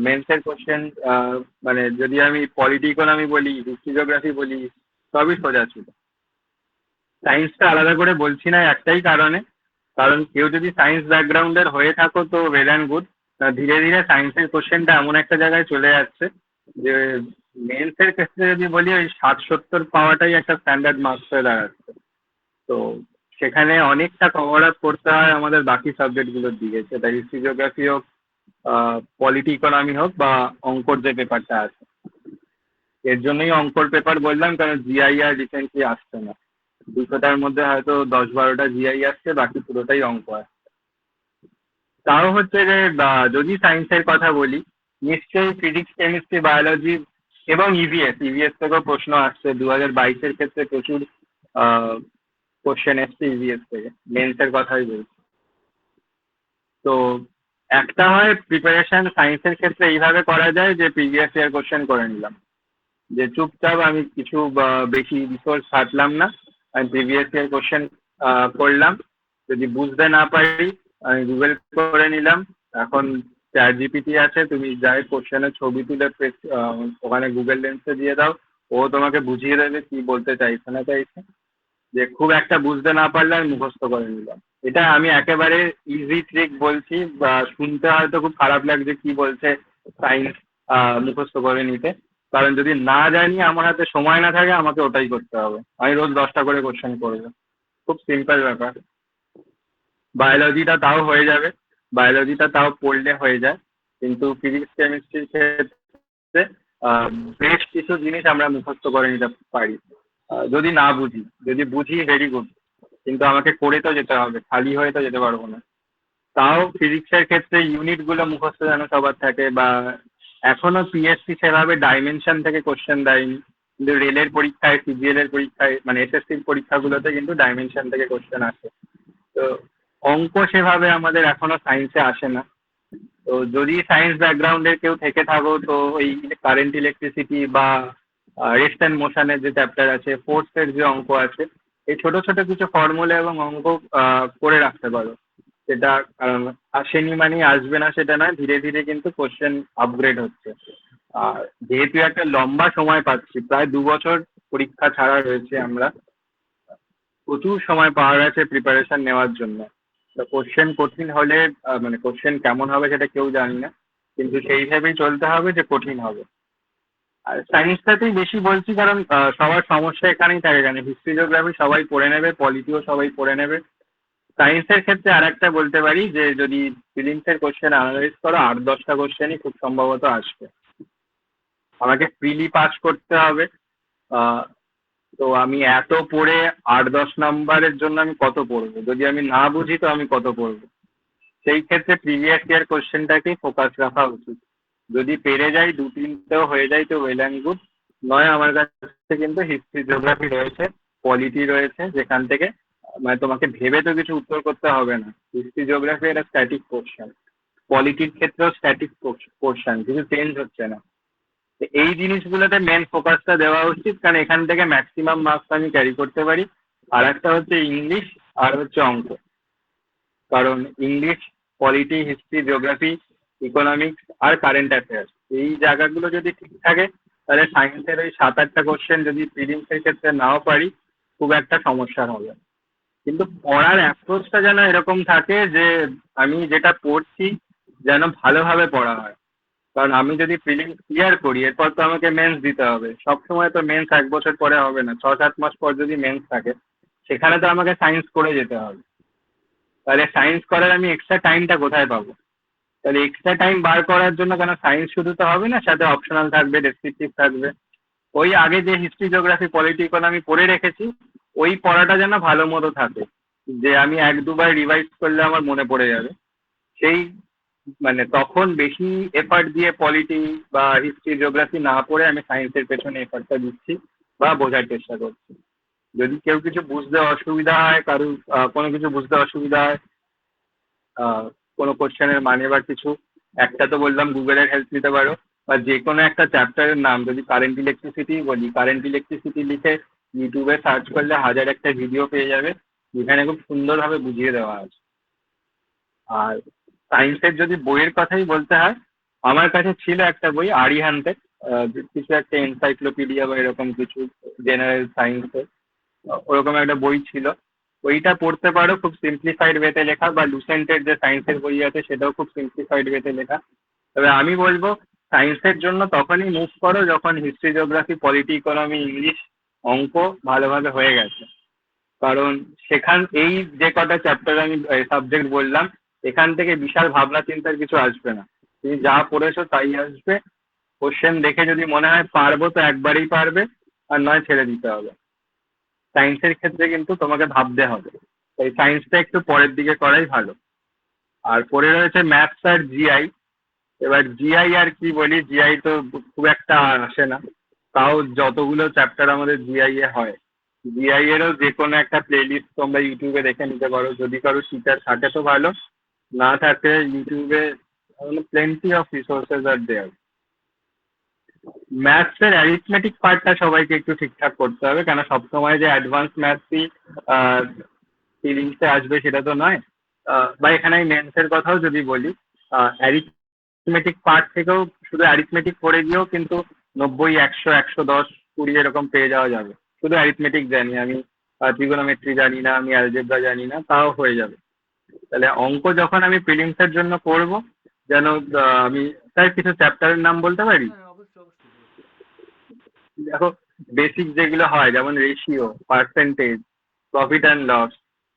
মেন্সের কোশ্চেন মানে যদি আমি পলিটি ইকোনমি বলি, হিস্ট্রি জিওগ্রাফি বলি, সবই সোজা ছিল। সায়েন্সটা আলাদা করে বলছি না একটাই কারণে, কারণ কেউ যদি সায়েন্স ব্যাকগ্রাউন্ডের হয়ে থাকো তো ওয়েল অ্যান্ড গুড। ধীরে ধীরে সায়েন্সের কোশ্চেনটা এমন একটা জায়গায় চলে যাচ্ছে যে মেন্সের ক্ষেত্রে যদি বলি ওই 60-70 পাওয়াটাই একটা স্ট্যান্ডার্ড মার্কস হয়ে দাঁড়াচ্ছে। তো সেখানে অনেকটা কভার আপ করতে হয় আমাদের বাকি সাবজেক্টগুলোর দিকে, সেটা হিস্ট্রি জিওগ্রাফি হোক, পলিটি ইকোনমি হোক, বা অঙ্কর যে পেপারটা আছে। এর জন্যই অঙ্কর পেপার বললাম, কারণ জিআই আর রিসেন্টলি আসছে না। 200টার মধ্যে হয়তো 10-12টা জিআই আসছে, বাকি পুরোটাই অঙ্ক আসছে। তাও হচ্ছে যে যদি সায়েন্সের কথা বলি, নিশ্চয়ই ফিজিক্স, কেমিস্ট্রি, বায়োলজি এবং ইভিএস, ইভিএস থেকেও প্রশ্ন আসছে। 2022-এর ক্ষেত্রে প্রচুর কোশ্চেন এসছে ইভিএস থেকে, মেন্সের কথাই বলছি। তো একটা হয় প্রিপারেশন সায়েন্সের ক্ষেত্রে এইভাবে করা যায় যে প্রিভিয়াস ইয়ার কোশ্চেন করে নিলাম, যে চুপচাপ আমি কিছু বেশি রিসোর্স খাটলাম না, আমি প্রিভিয়াস ইয়ার কোশ্চেন করলাম। যদি বুঝতে না পারি আমি গুগল করে নিলাম। এখন চ্যাট জিপিটি আছে, তুমি যাই কোশ্চেনের ছবি তুলে ওখানে গুগল লেন্সে দিয়ে দাও, ও তোমাকে বুঝিয়ে দেবে কি বলতে চাইছে না চাইছে। যে খুব একটা বুঝতে না পারলে আমি মুখস্থ করে নিলাম। এটা আমি একেবারে ইজি ট্রিক বলছি, বা শুনতে হয়তো খুব খারাপ লাগছে কি বলছে সায়েন্স মুখস্থ করে নিতে, কারণ যদি না জানি, আমার হাতে সময় না থাকে, আমাকে ওটাই করতে হবে। আমি রোজ 10টা করে কোশ্চেন করবো, খুব সিম্পল ব্যাপার। বায়োলজিটা তাও হয়ে যাবে, বায়োলজিটা তাও পড়লে হয়ে যায়, কিন্তু ফিজিক্স কেমিস্ট্রির ক্ষেত্রে বেশ কিছু জিনিস আমরা মুখস্থ করে নিতে পারি যদি না বুঝি। যদি বুঝি ভেরি গুড, কিন্তু আমাকে করে তো যেতে হবে, খালি হয়ে তো যেতে পারবো না। তাও ফিজিক্সের ক্ষেত্রে ইউনিট গুলো মুখস্থ যেন সবার থাকে, বা এখনো পিএসসি সেভাবে ডাইমেনশন থেকে কোশ্চেন দেয়নি, কিন্তু রেলের পরীক্ষায়, সিজিএল এর পরীক্ষায়, মানে এসএসসির পরীক্ষাগুলোতে কিন্তু ডাইমেনশন থেকে কোশ্চেন আসে। তো অঙ্ক সেভাবে আমাদের এখনো সায়েন্সে আসে না। তো যদি সায়েন্স ব্যাকগ্রাউন্ডের কেউ থেকে থাকো, তো ওই কারেন্ট ইলেকট্রিসিটি বা রেস্ট অ্যান্ড মোশনের যে চ্যাপ্টার আছে, ফোর্সের যে অঙ্ক আছে, এই ছোট ছোট কিছু ফর্মুলা এবং অঙ্ক করে রাখতে পারো। সেটা আসেনি মানে আসবে না সেটা নয়, ধীরে ধীরে কিন্তু কোশ্চেন আপগ্রেড হচ্ছে। আর যেহেতু একটা লম্বা সময় পাচ্ছি, প্রায় 2 বছর পরীক্ষা ছাড়া রয়েছে, আমরা প্রচুর সময় পাওয়া গেছে প্রিপারেশন নেওয়ার জন্য। তো কোশ্চেন কঠিন হলে মানে কোশ্চেন কেমন হবে সেটা কেউ জানি না, কিন্তু সেই হিসেবেই চলতে হবে যে কঠিন হবে। আর সায়েন্সটাতেই বেশি বলছি, কারণ সবার সমস্যা এখানেই থাকে, কেন হিস্ট্রি জিওগ্রাফি সবাই পড়ে নেবে, পলিটিও সবাই পড়ে নেবে। সায়েন্সের ক্ষেত্রে আর একটা বলতে পারি যে যদি ফিলিংসের কোশ্চেন অ্যানালাইজ করো, 8-10টা কোশ্চেনই খুব সম্ভবত আসবে। আমাকে প্রিলি পাস করতে হবে। আহ, তো আমি এত পড়ে 8-10 নম্বরের জন্য আমি কত পড়বো? যদি আমি না বুঝি তো আমি কত পড়বো? সেই ক্ষেত্রে প্রিভিয়াস ইয়ার কোশ্চেনটাকেই ফোকাস রাখা উচিত। যদি পেরে যাই 2-3টেও হয়ে যায় তো ওয়েল অ্যান্ড গুড। নয়, আমার কাছে কিন্তু হিস্ট্রি জিওগ্রাফি রয়েছে, পলিটি রয়েছে, যেখান থেকে মানে তোমাকে ভেবে তো কিছু উত্তর করতে হবে না। হিস্ট্রি জিওগ্রাফি একটা স্ট্যাটিক পোর্শন, পলিটির ক্ষেত্রেও স্ট্যাটিক পোর্শন, কিছু চেঞ্জ হচ্ছে না। তো এই জিনিসগুলোতে মেন ফোকাসটা দেওয়া উচিত, কারণ এখান থেকে ম্যাক্সিমাম মার্কস আমি ক্যারি করতে পারি। আর একটা হচ্ছে ইংলিশ, আর হচ্ছে অঙ্ক। কারণ English, polity, history, geography, economics আর কারেন্ট অ্যাফেয়ার্স, এই জায়গাগুলো যদি ঠিক থাকে, তাহলে সায়েন্সের ওই 7-8টা কোশ্চেন যদি প্রিলিমসের ক্ষেত্রে নাও পারি, খুব একটা সমস্যা হবে না। কিন্তু পড়ার অ্যাপ্রোচটা যেন এরকম থাকে যে আমি যেটা পড়ছি যেন ভালোভাবে পড়া হয়। কারণ আমি যদি প্রিলিমস ক্লিয়ার করি, এরপর তো আমাকে মেন্স দিতে হবে। সবসময় তো মেন্স 1 বছর পরে হবে না, 6-7 মাস পর যদি মেন্স থাকে, সেখানে তো আমাকে সায়েন্স করে যেতে হবে। তাহলে সায়েন্স করার আমি এক্সট্রা টাইমটা কোথায় পাবো? তাহলে এক্সট্রা টাইম বার করার জন্য কেন সায়েন্স শুধু তো হবে না, সাথে অপশনাল থাকবে, ডেসক্রিপটিভ থাকবে। ওই আগে যে হিস্ট্রি জিওগ্রাফি পলিটি ইকোনমি পড়ে রেখেছি, ওই পড়াটা যেন ভালো মতো থাকে, যে আমি 1-2বার রিভাইজ করলে আমার মনে পড়ে যাবে। সেই মানে তখন বেশি এফার্ট দিয়ে পলিটি বা হিস্ট্রি জিওগ্রাফি না পড়ে আমি সায়েন্সের পেছনে এফার্টটা দিচ্ছি বা বোঝার চেষ্টা করছি। যদি কেউ কিছু বুঝতে অসুবিধা হয়, কারুর কোনো কিছু বুঝতে অসুবিধা হয়, কোনো কোশ্চেনের মানে বা কিছু, একটা তো বললাম গুগলের হেল্প নিতে পারো, বা যে কোনো একটা চ্যাপ্টারের নাম যদি কারেন্ট ইলেকট্রিসিটি বলি, কারেন্ট ইলেকট্রিসিটি লিখে ইউটিউবে সার্চ করলে হাজার একটা ভিডিও পেয়ে যাবে, যেখানে খুব সুন্দরভাবে বুঝিয়ে দেওয়া আছে। আর সায়েন্সের যদি বইয়ের কথাই বলতে হয়, আমার কাছে ছিল একটা বই আরিহান্তের, কিছু একটা এনসাইক্লোপিডিয়া বা এরকম কিছু জেনারেল সায়েন্সের ওরকম একটা বই ছিল। ওইটা পড়তে পারো, খুব সিম্পলিফাইড ওয়েতে লেখা, বা লুসেন্টের যে সায়েন্সের বই আছে সেটাও খুব সিম্পলিফাইড ওয়েতে লেখা। তবে আমি বলবো সায়েন্সের জন্য তখনই মুভ করো যখন history, geography, polity, economy, English, অঙ্ক ভালোভাবে হয়ে গেছে। কারণ এই যে কটা চ্যাপ্টার আমি সাবজেক্ট বললাম, এখান থেকে বিশাল ভাবনা চিন্তার কিছু আসবে না। তুমি যা পড়েছো তাই আসবে। কোশ্চেন দেখে যদি মনে হয় পারবো তো একবারেই পারবে, আর নয় ছেড়ে দিতে হবে। সায়েন্সের ক্ষেত্রে কিন্তু তোমাকে ভাবতে হবে, তাই সায়েন্সটা একটু পরের দিকে করাই ভালো। আর পরে রয়েছে ম্যাথস আর জিআই। এবার জিআই আর কি বলি, জিআই তো খুব একটা আসে না, তাও যতগুলো চ্যাপ্টার আমাদের জিআই এ হয়, জিআই এরও যে কোনো একটা প্লেলিস্ট তোমরা ইউটিউবে দেখে নিতে পারো। যদি কারো টিচার থাকে তো ভালো, না থাকে ইউটিউবে plenty of resources are there. Maths এর অ্যারিথমেটিক পার্টটা সবাইকে একটু ঠিকঠাক করতে হবে, কেন সবসময় যে অ্যাডভান্স ম্যাথসই ফিলিংসে আসবে সেটা তো নয়। বা এখানে আমি মেন্সের কথাও যদি বলি, অ্যারিথমেটিক পার্ট থেকেও শুধু অ্যারিথমেটিক পড়ে গিয়েও কিন্তু 90, 100, 110, 20 এরকম পেয়ে যাওয়া যাবে। শুধু অ্যারিথমেটিক জানি আমি, ট্রিগোনোমেট্রি জানি না, আমি অ্যালজেব্রা জানি না, তাও হয়ে যাবে। তাহলে অঙ্ক যখন আমি প্রিলিমসের জন্য করব, যেন আমি তার কিছু চ্যাপ্টারের নাম বলতে পারি। হ্যাঁ, অবশ্যই অবশ্যই বলো। দেখো, বেসিক যেগুলো হয় যেমন ratio, percentage, profit and loss,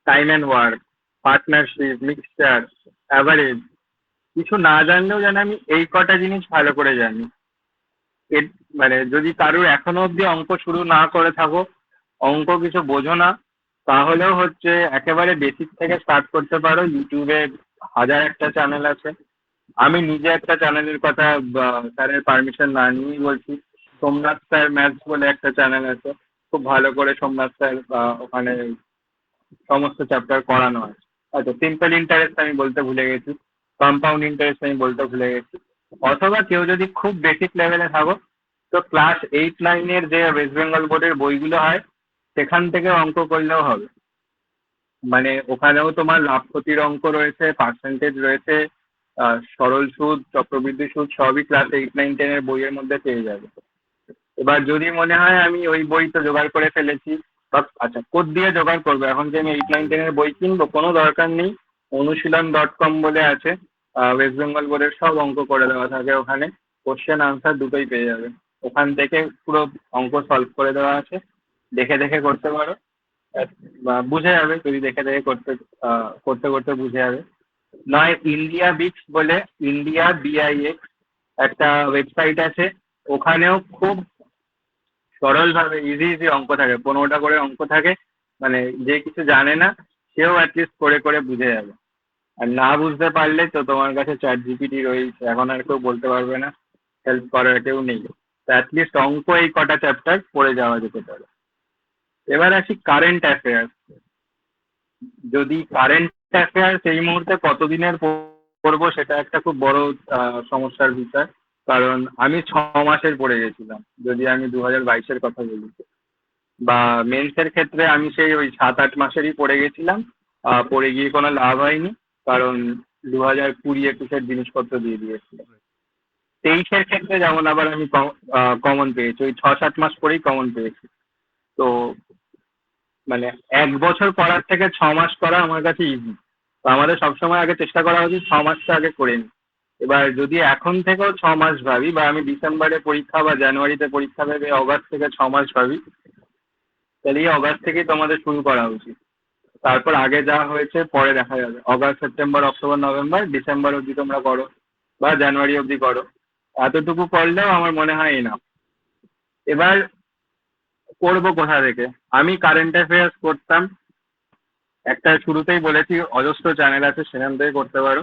time and work, partnership, mixture, average, কিছু না জানলেও যেন আমি এই কটা জিনিস ভালো করে জানি। এর মানে যদি কারোর এখনো অব্দি অঙ্ক শুরু না করে থাকো, অঙ্ক কিছু বোঝো না, তাহলেও হচ্ছে একেবারে বেসিক থেকে স্টার্ট করতে পারো। ইউটিউবে হাজার একটা চ্যানেল আছে। আমি নিজে একটা চ্যানেলের কথা স্যারের পারমিশন না নিয়েই বলছি। সোমনাথ স্যার ম্যাথস বলে একটা চ্যানেল আছে, খুব ভালো করে সোমনাথ স্যার ওখানে সমস্ত চ্যাপ্টার করানো আছে। আচ্ছা, সিম্পল ইন্টারেস্ট আমি বলতে ভুলে গেছি, কম্পাউন্ড ইন্টারেস্ট আমি বলতে ভুলে গেছি। অথবা কেউ যদি খুব বেসিক লেভেলে থাকো, তো ক্লাস 8, 9 যে ওয়েস্ট বেঙ্গল বোর্ডের বইগুলো হয় সেখান থেকে অঙ্ক করলেও হবে। মানে ওখানেও তোমার লাভ ক্ষতির অঙ্ক রয়েছে, পার্সেন্টেজ রয়েছে, সরল সুদ, চক্রবৃদ্ধি সুদ সবই ক্লাস 8, 9, 10 বইয়ের মধ্যে পেয়ে যাবে। এবার যদি মনে হয় আমি ওই বই তো জোগাড় করে ফেলেছি, বা আচ্ছা কোথ দিয়ে জোগাড় করবো, এখন যে আমি 8, 9, 10 বই কিনবো কোনো দরকার নেই। অনুশীলন.com বলে আছে, ওয়েস্ট বেঙ্গল বোর্ডের সব অঙ্ক করে দেওয়া থাকে ওখানে, কোশ্চেন আনসার দুটোই পেয়ে যাবে। ওখান থেকে পুরো অঙ্ক সলভ করে দেওয়া আছে, দেখে দেখে করতে পারো। বা বুঝে যাবে যদি দেখে দেখে করতে করতে বুঝে যাবে। নয় ইন্ডিয়া বিক্স বলে, ইন্ডিয়া BIX একটা ওয়েবসাইট আছে, ওখানেও খুব সরল ভাবে ইজি ইজি অঙ্ক থাকে, 15টা করে অঙ্ক থাকে। মানে যে কিছু জানে না সেও অ্যাটলিস্ট করে করে বুঝে যাবে। আর না বুঝতে পারলে তো তোমার কাছে ChatGPT রয়েছে, এখন আর কেউ বলতে পারবে না, হেল্প করার কেউ নেই। তো অ্যাটলিস্ট অঙ্ক এই কটা চ্যাপ্টার পড়ে যাওয়া যেতে পারে। এবার আসি কারেন্ট অ্যাফেয়ার। যদি কারেন্ট অ্যাফেয়ার্স এই মুহূর্তে কতদিনের পড়বো সেটা একটা খুব বড় সমস্যার বিষয়। কারণ আমি 6 মাসের পড়ে গেছিলাম, যদি আমি 2022-এর কথা বলি, বা মেন্সের ক্ষেত্রে আমি সেই ওই 7-8 মাসেরই পড়ে গেছিলাম। পড়ে গিয়ে কোনো লাভ হয়নি, কারণ 2020-21-এর জিনিসপত্র দিয়ে দিয়েছিল। 23-এর ক্ষেত্রে যেমন আবার আমি কমন পেয়েছি, ওই 6-7 মাস পরেই কমন পেয়েছি। তো মানে 1 বছর করার থেকে 6 মাস করা আমার কাছে ইজি। তো আমাদের সবসময় আগে চেষ্টা করা উচিত 6 মাসটা আগে করে নি। এবার যদি এখন থেকেও 6 মাস ভাবি, বা আমি ডিসেম্বরে পরীক্ষা বা জানুয়ারিতে পরীক্ষা ভেবে অগাস্ট থেকে 6 মাস ভাবি, তাহলে এই অগাস্ট থেকেই তোমাদের শুরু করা উচিত। তারপর আগে যা হয়েছে পরে দেখা যাবে। August, September, October, November, December অবধি তোমরা করো, বা জানুয়ারি অবধি করো। এতটুকু করলেও আমার মনে হয় না। এবার করবো কোথা থেকে? আমি কারেন্ট অ্যাফেয়ার্স করতাম একটা, শুরুতেই বলেছি অজস্র চ্যানেল আছে, সেখান থেকে করতে পারো।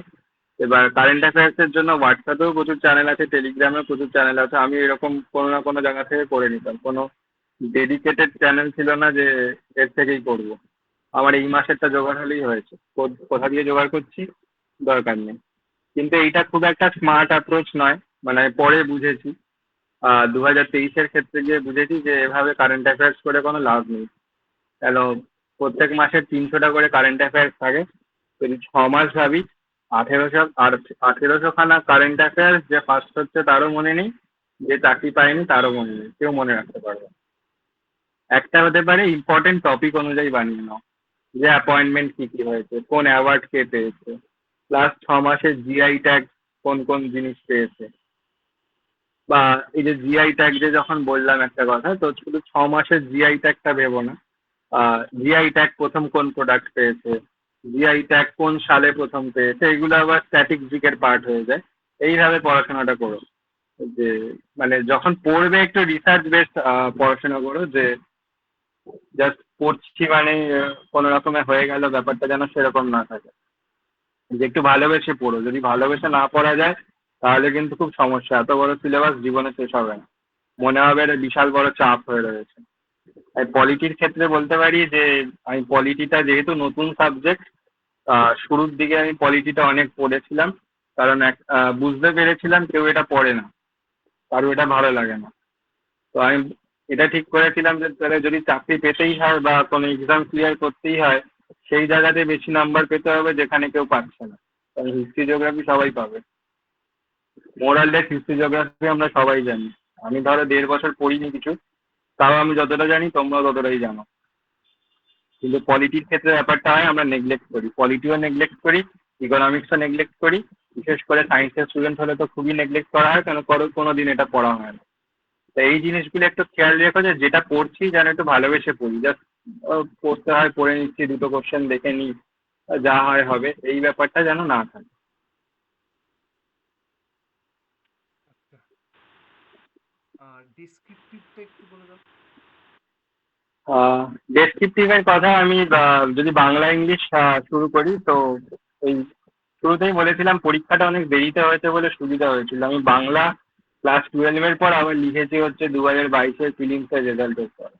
এবার কারেন্ট অ্যাফেয়ার্স এর জন্য হোয়াটসঅ্যাপেও প্রচুর চ্যানেল আছে, টেলিগ্রামেও প্রচুর চ্যানেল আছে। আমি এরকম কোনো না কোনো জায়গা থেকে করে নিতাম, কোনো ডেডিকেটেড চ্যানেল ছিল না যে এর থেকেই করব। আমার এই মাসেরটা জোগাড় হলেই হয়েছে। কোথা দিয়ে জোগাড় করছি? দরকার নেই। কিন্তু এইটা খুব একটা স্মার্ট অ্যাপ্রোচ নয়, মানে পরে বুঝেছি। 2023-এর ক্ষেত্রে গিয়ে বুঝেছি যে এভাবে কারেন্ট অ্যাফেয়ার্স করে কোনো লাভ নেই। কেন, প্রত্যেক মাসে 300টা করে কারেন্ট অ্যাফেয়ার্স থাকে। যদি 6 মাস ভাবি, 1800 খানা কারেন্ট অ্যাফেয়ার্স, যে ফার্স্ট হচ্ছে তারও মনে নেই, যে চাকরি পায়নি তারও মনে নেই, কেউ মনে রাখতে পারবে না। একটা হতে পারে ইম্পর্টেন্ট টপিক অনুযায়ী বানিয়ে নাও, যে অ্যাপয়েন্টমেন্ট কি কি হয়েছে, কোন অ্যাওয়ার্ড কে পেয়েছে, লাস্ট 6 মাসে জিআই ট্যাগ কোন কোন জিনিস পেয়েছে। বা এই যে জিআই ট্যাগ যে যখন বললাম একটা কথা, তো শুধু 6 মাসের জিআই ট্যাগটা ভেবো না। জিআই ট্যাগ প্রথম কোন প্রোডাক্ট পেয়েছে, জিআই ট্যাগ কোন সালে প্রথম পেয়েছে, এগুলো আবার স্ট্যাটিস্টিকের পার্ট হয়ে যায়। এইভাবে পড়াশোনাটা করো, যে মানে যখন পড়বে একটু রিসার্চ বেসড পড়াশোনা করো, যে জাস্ট পড়ছি মানে কোনো রকমে হয়ে গেল ব্যাপারটা যেন সেরকম না থাকে। যে একটু ভালোবেসে পড়ো, যদি ভালোবেসে না পড়া যায় তাহলে কিন্তু খুব সমস্যা, এত বড় সিলেবাস জীবনে শেষ হবে না, মনে হবে একটা বিশাল বড় চাপ হয়ে রয়েছে। আর পলিটির ক্ষেত্রে বলতে পারি যে আমি পলিটিটা যেহেতু নতুন সাবজেক্ট, শুরুর দিকে আমি পলিটিটা অনেক পড়েছিলাম, কারণ বুঝতে পেরেছিলাম কেউ এটা পড়ে না, কারো এটা ভালো লাগে না। তো আমি এটা ঠিক করেছিলাম যে তাহলে যদি চাকরি পেতেই হয় বা কোনো এক্সাম ক্লিয়ার করতেই হয়, সেই জায়গাতে বেশি নাম্বার পেতে হবে যেখানে কেউ পাচ্ছে না। কারণ হিস্ট্রি জিওগ্রাফি সবাই পাবে, মোরাললেস হিস্ট্রি জিওগ্রাফি আমরা সবাই জানি। আমি ধরো 1.5 বছর পড়িনি কিছু, তাও আমি যতটা জানি তোমরাও ততটাই জানো। কিন্তু পলিটির ক্ষেত্রে ব্যাপারটা হয় আমরা নেগলেক্ট করি, পলিটিও নেগলেক্ট করি, ইকোনমিক্সও নেগলেক্ট করি। বিশেষ করে সায়েন্সের স্টুডেন্ট হলে তো খুবই নেগলেক্ট করা হয়, কেন কোনো দিন এটা পড়া হয় না। তো এই জিনিসগুলো একটু খেয়াল রেখো, যে যেটা পড়ছি যেন একটু ভালোবেসে পড়ি, জাস্ট পড়তে হয় পড়ে নিচ্ছি, দুটো কোশ্চেন দেখে নিই, যা হয় হবে, এই ব্যাপারটা যেন না থাকে। আচ্ছা, আর ডেসক্রিপটিভটা একটু বলে দাও। ডেসক্রিপটিভের কথা আমি যদি বাংলা ইংলিশ শুরু করি, তো এই শুরুতেই বলেছিলাম পরীক্ষাটা অনেক দেরিতে হয়েছে বলে সুবিধা হয়েছিল। আমি বাংলা ক্লাস 12-এর পর আবার লিখেছি হচ্ছে 2022-এর ফিলিংসের রেজাল্টের পর।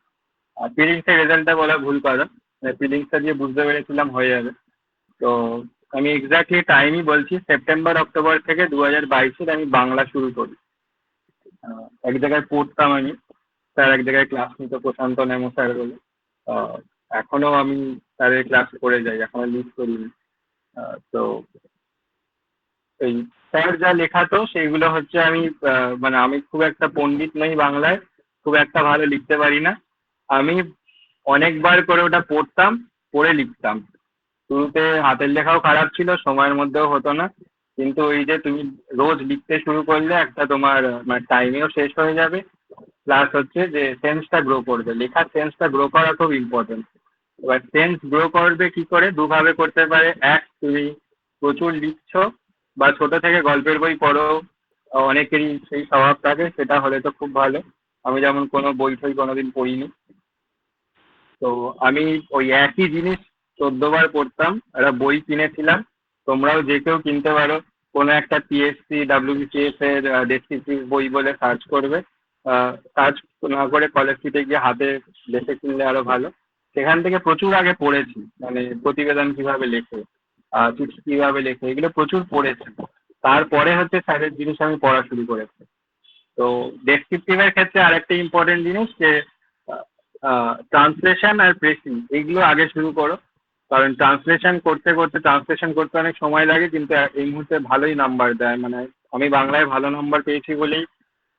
আর ফিলিংসের রেজাল্টটা বলা ভুল কথা, ফিলিংসটা দিয়ে বুঝতে পেরেছিলাম হয়ে যাবে। তো আমি এক্স্যাক্টলি টাইমই বলছি, সেপ্টেম্বর অক্টোবর থেকে 2022-এর আমি বাংলা শুরু করি। এক জায়গায় পড়তাম আমি, স্যার এক জায়গায় ক্লাস নিত, প্রশান্ত নেমো স্যার বলে। আহ, এখনো আমি স্যারের ক্লাস করে যাই, এখনো লিভ করিনি। তো এই স্যার যা লেখাতো সেইগুলো হচ্ছে আমি মানে আমি খুব একটা পণ্ডিত নই বাংলায়, খুব একটা ভালো লিখতে পারি না। আমি অনেকবার করে ওটা পড়তাম, পড়ে লিখতাম। শুরুতে হাতের লেখাও খারাপ ছিল, সময়ের মধ্যেও হতো না। কিন্তু ওই যে তুমি রোজ লিখতে শুরু করলে একটা তোমার মানে টাইমেও শেষ হয়ে যাবে, প্লাস হচ্ছে যে সেন্সটা গ্রো করবে, লেখার সেন্সটা গ্রো করা খুব ইম্পর্টেন্ট। এবার সেন্স গ্রো করবে কি করে, দুভাবে করতে পারে। এক, তুমি প্রচুর লিখছো, বা ছোট থেকে গল্পের বই পড়ো, অনেকেরই সেই স্বভাব থাকে, সেটা হলে তো খুব ভালো। আমি যেমন কোনো বই টই কোনোদিন পড়িনি, তো আমি ওই একই জিনিস 14 বার পড়তাম, একটা বই কিনেছিলাম। তোমরাও যে কেউ কিনতে পারো, কোনো একটা পিএসসি ডাব্লিউবিসিএস এর ডেসক্রিপটিভ বই বলে সার্চ করবে, সার্চ না করে কলেজ স্ট্রিটে গিয়ে হাতে দেখে কিনলে আরো ভালো। সেখান থেকে প্রচুর আগে পড়েছি, মানে প্রতিবেদন কিভাবে লেখে, চিঠি কিভাবে লেখে, এগুলো প্রচুর পড়েছি। তারপরে হচ্ছে স্যারের জিনিস আমি পড়া শুরু করেছি। তো ডেসক্রিপটিভের ক্ষেত্রে আরেকটা ইম্পর্টেন্ট জিনিস, যে ট্রান্সলেশন আর প্রেসিং এইগুলো আগে শুরু করো। কারণ ট্রান্সলেশন করতে অনেক সময় লাগে, কিন্তু এই মুহূর্তে ভালোই নাম্বার দেয়। মানে আমি বাংলায় ভালো নাম্বার পেয়েছি বলেই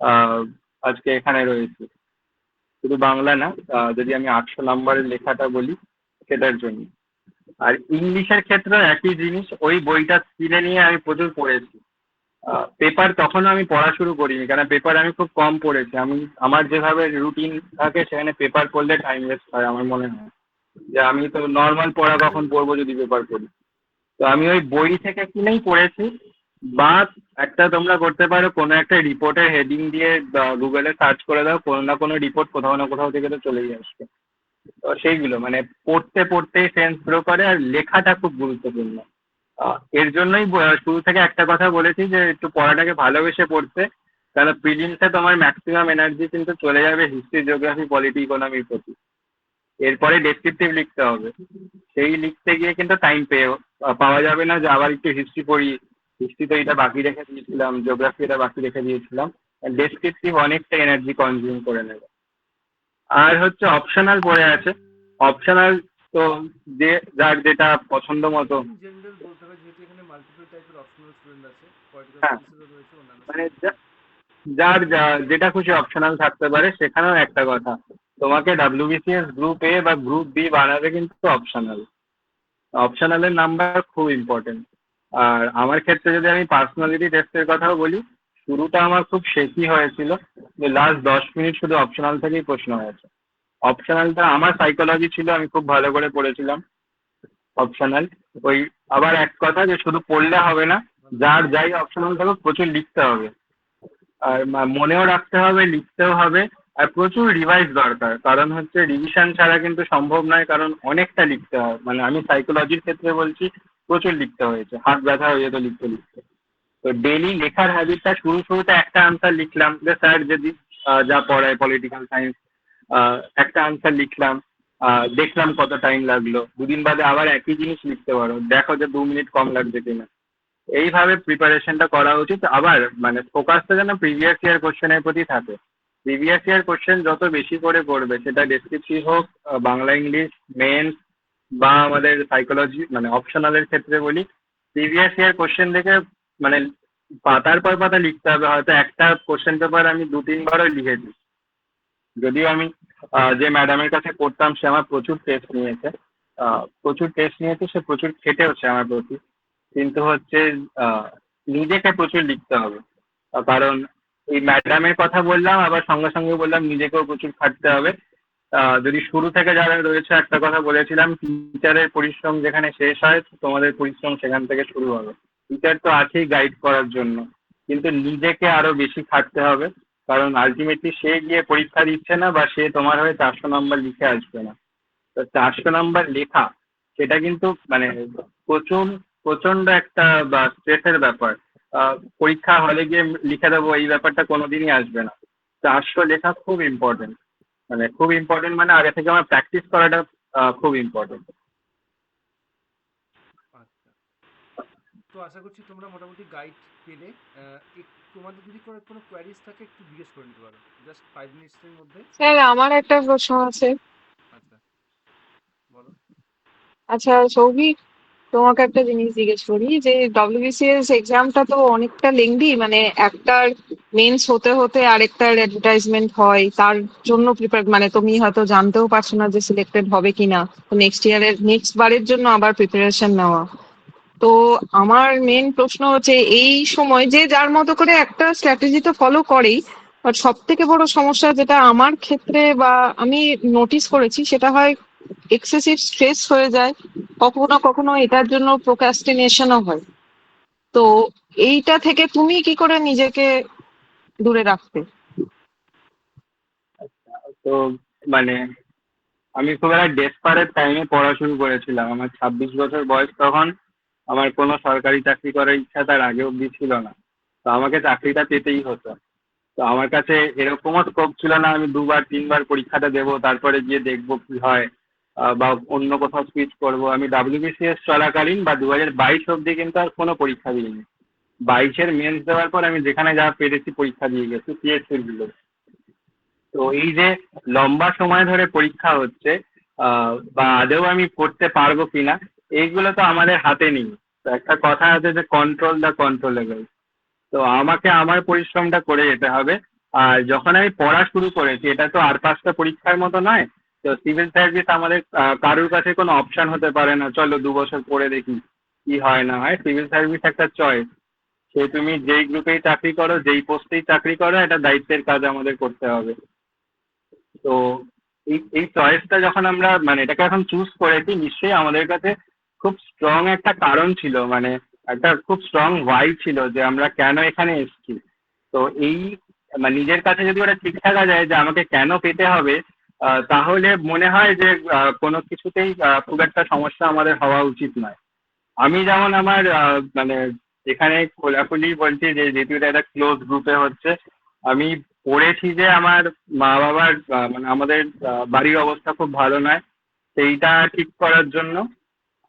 আহ, আজকে এখানে রয়েছি। শুধু বাংলা না, যদি আমি 800 নাম্বারের লেখাটা বলি সেটার জন্য। আর ইংলিশের ক্ষেত্রে একই জিনিস, ওই বইটা কিনে নিয়ে আমি প্রচুর পড়েছি। পেপার তখনও আমি পড়া শুরু করিনি, কারণ পেপার আমি খুব কম পড়েছি। আমি আমার যেভাবে রুটিন থাকে সেখানে পেপার পড়লে টাইম ওয়েস্ট হয় আমার মনে হয়, যে আমি তো নর্মাল পড়া কখন পড়বো যদি পেপার পড়ি। তো আমি ওই বই থেকে কিনেই পড়েছি। বা একটা তোমরা করতে পারো, কোনো একটা রিপোর্টের হেডিং দিয়ে গুগলে সার্চ করে দাও, কোনো না কোনো রিপোর্ট কোথাও না কোথাও থেকে তো চলেই আসবে। তো সেইগুলো মানে পড়তে পড়তেই সেন্স গ্রো করে, আর লেখাটা খুব গুরুত্বপূর্ণ। এর জন্যই শুরু থেকে একটা কথা বলেছি যে একটু পড়াটাকে ভালোবেসে পড়তে, কারণ প্রিলিমসে তোমার ম্যাক্সিমাম এনার্জি কিন্তু চলে যাবে হিস্ট্রি জিওগ্রাফি পলিটি ইকোনমির প্রতি। এরপরে ডেসক্রিপটিভ লিখতে হবে। সেই লিখতে গিয়ে কিন্তু টাইম পাওয়া যাবে না যে আবার একটু হিস্ট্রি পড়ি, হিস্ট্রিতে এটা বাকি রেখে দিয়েছিলাম, জিওগ্রাফি এটা বাকি রেখে দিয়েছিলাম। ডেসক্রিপটিভ অনেকটা এনার্জি কনজিউম করে নেবে। আর হচ্ছে অপশনাল পড়ে আছে। অপশনাল তো যে যার যেটা পছন্দ মতো। ইন জেনারেল বলতে হবে, যেহেতু এখানে মাল্টিপল টাইপের অপশনাল স্টুডেন্ট আছে, পলিটিক্যাল হ্যাঁ, সায়েন্সেরও রয়েছে, অন্যান্য মানে সাবজেক্টের। যার যেটা খুশি অপশনাল থাকতে পারে। সেখানেও একটা কথা, তোমাকে ডাব্লিউবিসিএস গ্রুপ এ বা গ্রুপ বি বানাবে কিন্তু অপশনাল। অপশনালের নাম্বার খুব ইম্পর্টেন্ট। আর আমার ক্ষেত্রে যদি আমি পার্সোনালিটি টেস্টের কথাও বলি, শুরুটা আমার খুব শেকি হয়েছিল, যে লাস্ট 10 মিনিট শুধু অপশনাল থেকেই প্রশ্ন হয়েছে। অপশনালটা আমার সাইকোলজি ছিল, আমি খুব ভালো করে পড়েছিলাম অপশনাল। ওই আবার এক কথা, যে শুধু পড়লে হবে না, যার যাই অপশনাল থাকুক প্রচুর লিখতে হবে। আর মনেও রাখতে হবে, লিখতেও হবে। আর প্রচুর রিভাইজ দরকার, কারণ হচ্ছে রিভিশন ছাড়া কিন্তু সম্ভব নয়, কারণ অনেকটা লিখতে হয়। মানে আমি সাইকোলজির ক্ষেত্রে বলছি, প্রচুর লিখতে হয়েছে, হাত ব্যথা হয়ে যেত লিখতে লিখতে। তো ডেলি লেখার হ্যাবিটটা, শুরুতে একটা আনসার লিখলাম, যে স্যার যদি যা পড়ায় পলিটিক্যাল সায়েন্স, একটা আনসার লিখলাম, দেখলাম কত টাইম লাগলো, দুদিন বাদে আবার একই জিনিস লিখতে পারো, দেখো যে 2 মিনিট কম লাগছে কিনা। এইভাবে প্রিপারেশনটা করা উচিত। আবার মানে ফোকাসটা যেন প্রিভিয়াস ইয়ার কোশ্চেনের প্রতি থাকে। প্রিভিয়াস ইয়ার কোশ্চেন যত বেশি করে পড়বে, সেটা ডেসক্রিপটিভ হোক, বাংলা ইংলিশ মেন্স, বা আমাদের সাইকোলজি মানে অপশনালের ক্ষেত্রে বলি, প্রিভিয়াস ইয়ার কোশ্চেন দেখে মানে পাতার পর পাতা লিখতে হবে। হয়তো একটা কোশ্চেন পেপার আমি 2-3বারও লিখেছি। যদিও আমি যে ম্যাডামের কাছে পড়তাম, সে আমার প্রচুর টেস্ট নিয়েছে, সে প্রচুর খেটেওছে আমার প্রতি। কিন্তু হচ্ছে আহ, নিজেকে প্রচুর লিখতে হবে। কারণ এই ম্যাডামের কথা বললাম, আবার সঙ্গে সঙ্গে বললাম নিজেকেও প্রচুর খাটতে হবে। যদি শুরু থেকে যারা রয়েছে, একটা কথা বলেছিলাম, টিচারের পরিশ্রম যেখানে শেষ হয়, তোমাদের পরিশ্রম সেখান থেকে শুরু হবে। টিচার তো আছেই গাইড করার জন্য, কিন্তু নিজেকে আরো বেশি খাটতে হবে। কারণ আলটিমেটলি সে গিয়ে পরীক্ষা দিচ্ছে না, বা সে তোমার হয়ে 400 নম্বর লিখে আসবে না। তো 400 নম্বর লেখা, সেটা কিন্তু মানে প্রচুর প্রচন্ড একটা বা স্ট্রেসের ব্যাপার। পরীক্ষা হলে গিয়ে লিখে দেবো, এই ব্যাপারটা কোনোদিনই আসবে না। 400 লেখা খুব ইম্পর্টেন্ট। মানে খুব ইম্পর্টেন্ট, মানে আগে থেকে আমার প্র্যাকটিস করাটা খুব ইম্পর্টেন্ট। আচ্ছা, তো আশা করছি তোমরা মোটামুটি গাইড পেলে। তোমাদের যদি কোনো কোয়ারিজ থাকে একটু জিজ্ঞেস করে নিতে পারো, জাস্ট 5 মিনিটসের মধ্যে। স্যার আমার একটা প্রশ্ন আছে। আচ্ছা, বলো। আচ্ছা সৌভিক, তোমাকে একটা জিনিস জিজ্ঞেস করি যে ডব্লিউবিসিএস এক্সামটা তো অনেকটা লেংদি, মানে একটার মেন্স হতে হতে আরেকটার অ্যাডভার্টাইজমেন্ট হয়, তার জন্য প্রিপেয়ার, মানে তুমি হয়তো জানতেও পারছো না যে সিলেক্টেড হবে কিনা, তো নেক্সট বারের জন্য আবার প্রিপারেশন নেওয়া। তো আমার মেন প্রশ্ন হচ্ছে, এই সময় যে যার মতো করে একটা স্ট্র্যাটেজি তো ফলো করেই, বাট সব থেকে বড় সমস্যা যেটা আমার ক্ষেত্রে বা আমি নোটিস করেছি, সেটা হয় এক্সেসিভ স্ট্রেস হয়ে যায়, কখনো কখনো এটার জন্য প্রোক্রাস্টিনেশনও হয়। তো এইটা থেকে তুমি কি করে নিজেকে দূরে রাখতে? তো মানে আমি খুব একটা ডেসপারেট টাইমে পড়া শুরু করেছিলাম। আমার 26 বছর বয়স তখন। আমার কোনো সরকারি চাকরি করার ইচ্ছা তার আগে অব্দি ছিল না। তো আমাকে চাকরিটা পেতেই হতো। তো আমার কাছে এরকমও স্কোপ ছিল না আমি 2-3বার পরীক্ষাটা দেবো, তারপরে গিয়ে দেখবো কি হয়, বা অন্য কোথাও সুইচ করবো। আমি ডাব্লিউবিসিএস চলাকালীন বা 2022 অব্দি কিন্তু আর কোনো পরীক্ষা দিইনি। 22-এর মেন্স দেওয়ার পর আমি যেখানে যা পেরেছি পরীক্ষা দিয়ে গেছি পিএসসির গুলো। তো এই যে লম্বা সময় ধরে পরীক্ষা হচ্ছে, বা আদৌ আমি করতে পারবো কিনা, এইগুলো তো আমাদের হাতে নেই। তো একটা কথা আছে যে কন্ট্রোল দ্য কন্ট্রোলেবল। তো আমাকে আমার পরিশ্রমটা করে যেতে হবে। আর যখন আমি পড়া শুরু করেছি, এটা তো আর 5টা পরীক্ষার মতো নয়। তো সিভিল সার্ভিস আমাদের কারোর কাছে কোনো অপশন হতে পারে না, চলো 2 বছর পড়ে দেখি কি হয় না হয়। সিভিল সার্ভিস একটা চয়েস। সে তুমি যেই গ্রুপেই চাকরি করো, যেই পোস্টেই চাকরি করো, এটা দায়িত্বের কাজ আমাদের করতে হবে। তো এই এই চয়েসটা যখন আমরা মানে এটাকে এখন চুজ করেছি, নিশ্চয়ই আমাদের কাছে খুব স্ট্রং একটা কারণ ছিল, মানে একটা খুব স্ট্রং ওয়াই ছিল যে আমরা কেন এখানে এসেছি। তো এই মানে নিজের কাছে যদি ওটা ঠিক থাকা যায় যে আমাকে কেন পেতে হবে, তাহলে মনে হয় যে কোনো কিছুতেই খুব একটা সমস্যা আমাদের হওয়া উচিত নয়। আমি যেমন আমার মানে এখানে খোলাখুলি বলছি যে যেহেতু এটা একটা ক্লোজ গ্রুপে হচ্ছে, আমি পড়েছি যে আমার মা বাবার মানে আমাদের বাড়ির অবস্থা খুব ভালো নয়, সেইটা ঠিক করার জন্য।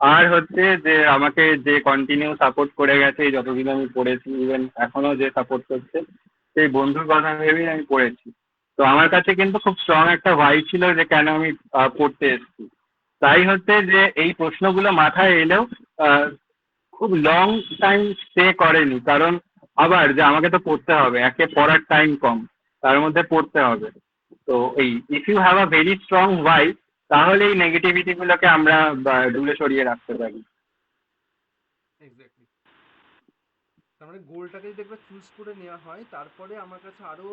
আর হচ্ছে যে আমাকে যে কন্টিনিউ সাপোর্ট করে গেছে এই যতদিন আমি পড়েছি, ইভেন এখনো যে সাপোর্ট করছে, সেই বন্ধুর কথা ভেবেই আমি পড়েছি। তো আমার কাছে কিন্তু খুব স্ট্রং একটা ভাই ছিল যে কেন আমি পড়তে এসেছি। তাই হচ্ছে যে এই প্রশ্নগুলো মাথায় এলেও আহ, খুব লং টাইম স্টে করেনি, কারণ আবার যে আমাকে তো পড়তে হবে, একে পড়ার টাইম কম, তার মধ্যে পড়তে হবে। তো এই if you have a very strong why, তাহলে এই নেগেটিভিটি গুলোকে আমরা দূরে সরিয়ে রাখতে পারি। এক্স্যাক্টলি। তার মানে গোলটাকে যদি একবার চুজ করে নেওয়া হয়, তারপরে আমার কাছে আরো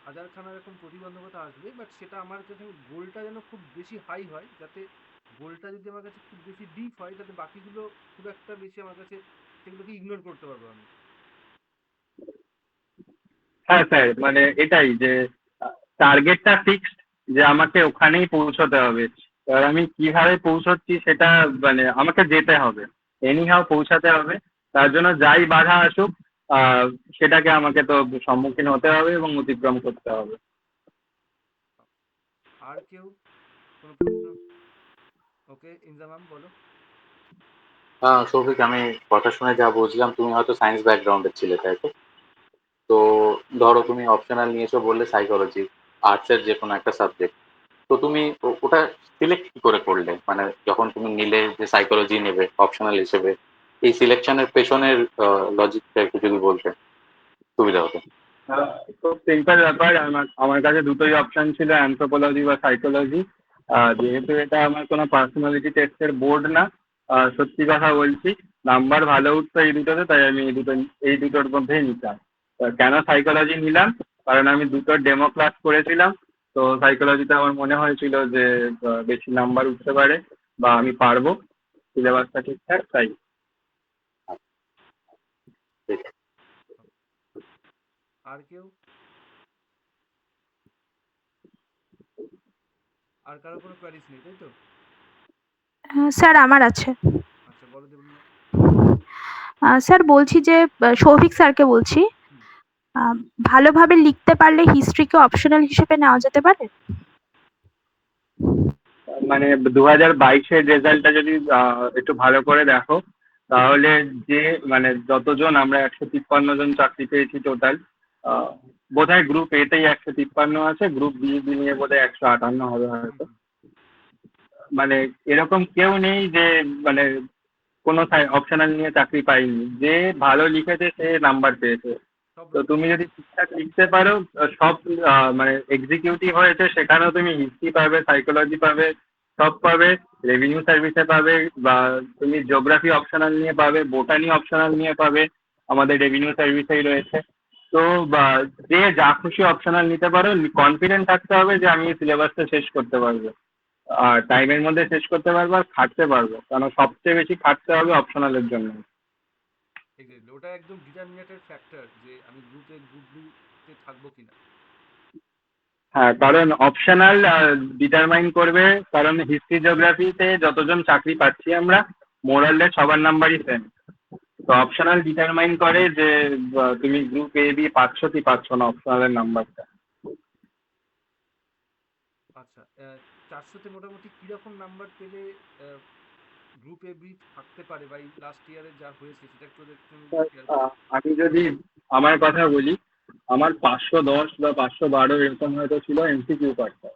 হাজারখানা এরকম প্রতিবন্ধকতা আসবে, বাট সেটা আমার কাছে গোলটা যেন খুব বেশি হাই হয়, যাতে গোলটা যদি আমার কাছে খুব বেশি ডিপ হয়, যাতে বাকিগুলো খুব একটা বেশি আমার কাছে সেগুলোকে ইগনোর করতে পারবো আমি। হ্যাঁ স্যার, মানে এটাই যে টার্গেটটা ফিক্সড, যে আমাকে ওখানেই পৌঁছতে হবে। এবার আমি কিভাবে পৌঁছচ্ছি সেটা মানে আমাকে যেতে হবে, এনিহাও পৌঁছাতে হবে। তার জন্য যাই বাধা আসুক আহ সেটাকে আমাকে তো সম্মুখীন হতে হবে এবং অতিক্রম করতে হবে। আর কেউ কোনো প্রশ্ন? ওকে, ইনজামাম বলো। হ্যাঁ সৌভিক, আমি কথা শুনে যা বুঝলাম তুমি হয়তো সায়েন্স ব্যাকগ্রাউন্ডের ছিলে, তাই তো? তো ধরো তুমি অপশনাল নিয়েছো বললে সাইকোলজি, আর্টসের যে কোনো একটা সাবজেক্ট। তো তুমি ওটা সিলেক্ট কি করে করলে? মানে যখন তুমি নিলে যে সাইকোলজি নেবে অপশনাল হিসেবে, এই সিলেকশনের পেছনের লজিকটা একটু যদি বলতে সুবিধা হতো। খুব সিম্পল ব্যাপার, আমার আমার কাছে দুটোই অপশন ছিল, অ্যানথ্রোপোলজি বা সাইকোলজি। যেহেতু এটা আমার কোনো পার্সোনালিটি টেস্টের বোর্ড না, সত্যি কথা বলছি, নাম্বার ভালো উঠতো এই দুটোতে, তাই আমি এই দুটোর মধ্যেই নিতাম। কেন সাইকোলজি নিলাম? কারণ আমি দুটো ডেমো ক্লাস করেছিলাম। তো সাইকোলজিতে আমার মনে হয়েছিল যে বেশি নাম্বার উঠতে পারে বা আমি পারবো, সিলেবাসটা ঠিকঠাক, তাই। ঠিক আছে। আর কেউ? আর কারো কোনো কোয়ারিজ নেই, তাই তো? স্যার আমার আছে। আচ্ছা, বলো দেবলীনা। স্যার বলছি যে সৌভিক স্যারকে বলছি, হুম। আহ, ভালোভাবে লিখতে পারলে হিস্ট্রিকে অপশনাল হিসেবে নেওয়া যেতে পারে? মানে 2022-এর রেজাল্টটা যদি একটু ভালো করে দেখো, তাহলে যে মানে যতজন আমরা 153 জন চাকরি পেয়েছি টোটাল, বোধহয় গ্রুপ এতেই 153 আছে, গ্রুপ বি নিয়ে বোধহয় 158 হবে হুম হয়তো। হুম। মানে এরকম কেউ নেই যে মানে কোনো অপশনাল নিয়ে চাকরি পায়নি, যে ভালো লিখেছে সে নাম্বার পেয়েছে। সব তো রকম তুমি যদি আছে। ঠিকঠাক লিখতে পারো, সব মানে এক্সিকিউটিভ হয়েছে সেখানেও তুমি হিস্ট্রি পাবে, সাইকোলজি পাবে, সব পাবে। রেভিনিউ সার্ভিসে পাবে, বা তুমি জিওগ্রাফি অপশনাল নিয়ে পাবে, বোটানি অপশনাল নিয়ে পাবে, আমাদের রেভিনিউ সার্ভিসেই রয়েছে। তো বা যে যা খুশি অপশনাল নিতে পারো, কনফিডেন্ট থাকতে হবে যে আমি সিলেবাসটা শেষ করতে পারবো, আর টাইমের মধ্যে শেষ করতে পারবো, আর খাটতে পারবো, কারণ সবচেয়ে বেশি খাটতে হবে অপশনালের জন্য। এক্স্যাক্টলি, ওটা একদম ডিটারমিনেটেড ফ্যাক্টর যে আমি গ্রুপ বি তে থাকবো কিনা। হ্যাঁ, কারণ অপশনাল ডিটারমাইন করবে, কারণ হিস্ট্রি জিওগ্রাফিতে যতজন চাকরি পাচ্ছি আমরা, মোরাললেস সবার নাম্বারই সেম। তো অপশনাল ডিটারমাইন করে যে তুমি গ্রুপ এ বি পাচ্ছ কি পাচ্ছ না, অপশনালের নাম্বারটা। আচ্ছা, 400-তে মোটামুটি কিরকম নাম্বার পেলে গ্রুপ এ বি থাকতে পারে, বা এই লাস্ট ইয়ারে যা হয়েছে সেটা একটু একটু শেয়ার করো। আমি যদি আমার কথা বলি, আমার 510 বা 512 এরকম হয়তো ছিল এমসিকিউ পার্টটা।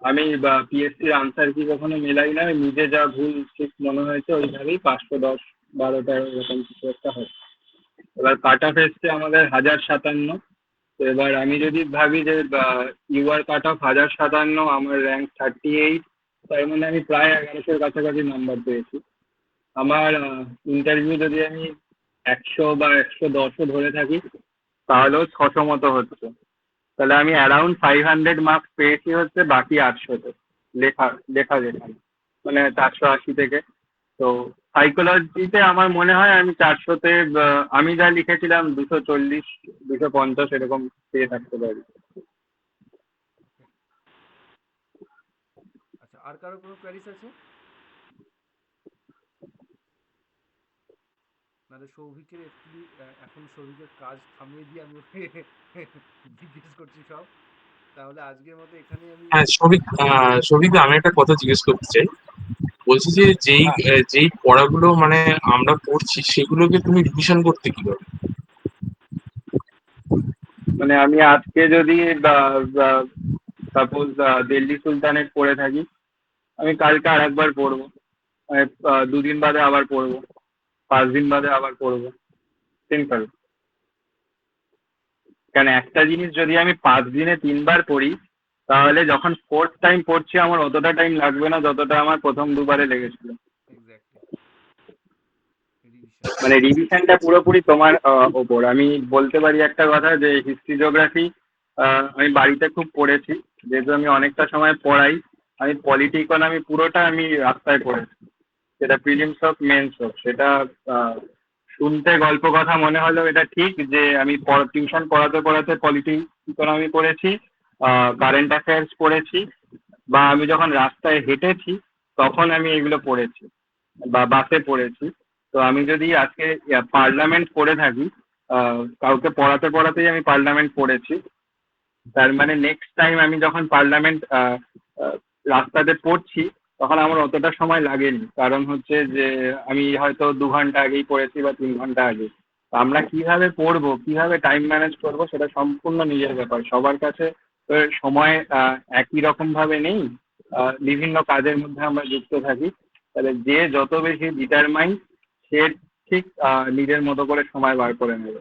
আমি বা পিএসসির আনসার কি কখনো মেলাই না, নিজে যা ভুল ঠিক মনে হয়েছে ওইভাবেই 510, 12, 13 এরকম কিছু একটা হয়। এবার কাট অফ এসছে আমাদের 1057। তো এবার আমি যদি ভাবি যে ইউআর কাট অফ 1057, আমার র্যাঙ্ক 38, তার মানে আমি প্রায় 1100-এর কাছাকাছি নাম্বার পেয়েছি। আমার ইন্টারভিউ যদি আমি 100 বা 110ও ধরে থাকি, তাহলেও 600 মতো হচ্ছে। তাহলে আমি অ্যারাউন্ড 500 মার্কস পেয়েছি হচ্ছে বাকি 800-তে, লেখা লেখা যেখানে, মানে 480 থেকে। তো সাইকোলজিতে আমার মনে হয় আমি 400-তে, আমি যা লিখেছিলাম 240, 250 এরকম পেয়ে থাকতে পারি। আচ্ছা, আর কারো কোনো কোয়ারিজ আছে? নাহলে সৌভিকের অ্যাকচুয়ালি এখন সৌভিকের কাজ থামিয়ে দিয়ে আমি ওকে জিজ্ঞেস করছি সব। তাহলে আজকের মতো এখানেই আমি হ্যাঁ, সৌভিক আমি একটা কথা জিজ্ঞেস করতে চাই। বলছি যে যেই পড়াগুলো মানে আমরা পড়ছি সেগুলোকে তুমি রিভিশন করতে কিভাবে? মানে আমি আজকে যদি সাপোজ দিল্লি সুলতানের পড়ে থাকি, আমি কালকে আর একবার পড়বো, মানে 2 দিন বাদে আবার পড়বো, 5 দিন বাদে আবার পড়বো, সিম্পল। কেন একটা জিনিস যদি আমি 5 দিনে 3 বার পড়ি, তাহলে যখন ফোর্থ টাইম পড়ছি আমার অতটা টাইম লাগবে না যতটা আমার প্রথম 2বারে লেগেছিল। Exactly revision. মানে রিভিশনটা পুরোপুরি তোমার ওপর। আমি বলতে পারি একটা কথা যে হিস্ট্রি জিওগ্রাফি আমি বাড়িতে খুব পড়েছি, যেহেতু আমি অনেকটা সময় পড়াই। আমি পলিটি ইকোনমি পুরোটা আমি রাস্তায় পড়েছি, সেটা প্রিলিমস হোক মেন্স হোক। সেটা আহ, শুনতে গল্প কথা মনে হলেও এটা ঠিক যে আমি টিউশন পড়াতে পড়াতে পলিটি ইকোনমি পড়েছি, কারেন্ট অ্যাফেয়ার্স পড়েছি, বা আমি যখন রাস্তায় হেঁটেছি তখন আমি এগুলো পড়েছি, বা বাসে পড়েছি। তো আমি যদি আজকে পার্লামেন্ট পড়ে থাকি, কাউকে পড়াতে পড়াতেই আমি পার্লামেন্ট পড়েছি, তার মানে নেক্সট টাইম আমি যখন পার্লামেন্ট রাস্তাতে পড়ছি তখন আমার অতটা সময় লাগেনি। কারণ হচ্ছে যে আমি হয়তো 2 ঘন্টা আগেই পড়েছি বা 3 ঘন্টা আগে। তো আমরা কিভাবে পড়বো, কিভাবে টাইম ম্যানেজ করবো, সেটা সম্পূর্ণ নিজের ব্যাপার। সবার কাছে তো সময় একই রকম ভাবে নেই, বিভিন্ন কাজের মধ্যে আমরা যুক্ত থাকি। তাহলে যে যত বেশি ডিটারমাইন, সে ঠিক নিজের মতো করে সময় বার করে নেবে।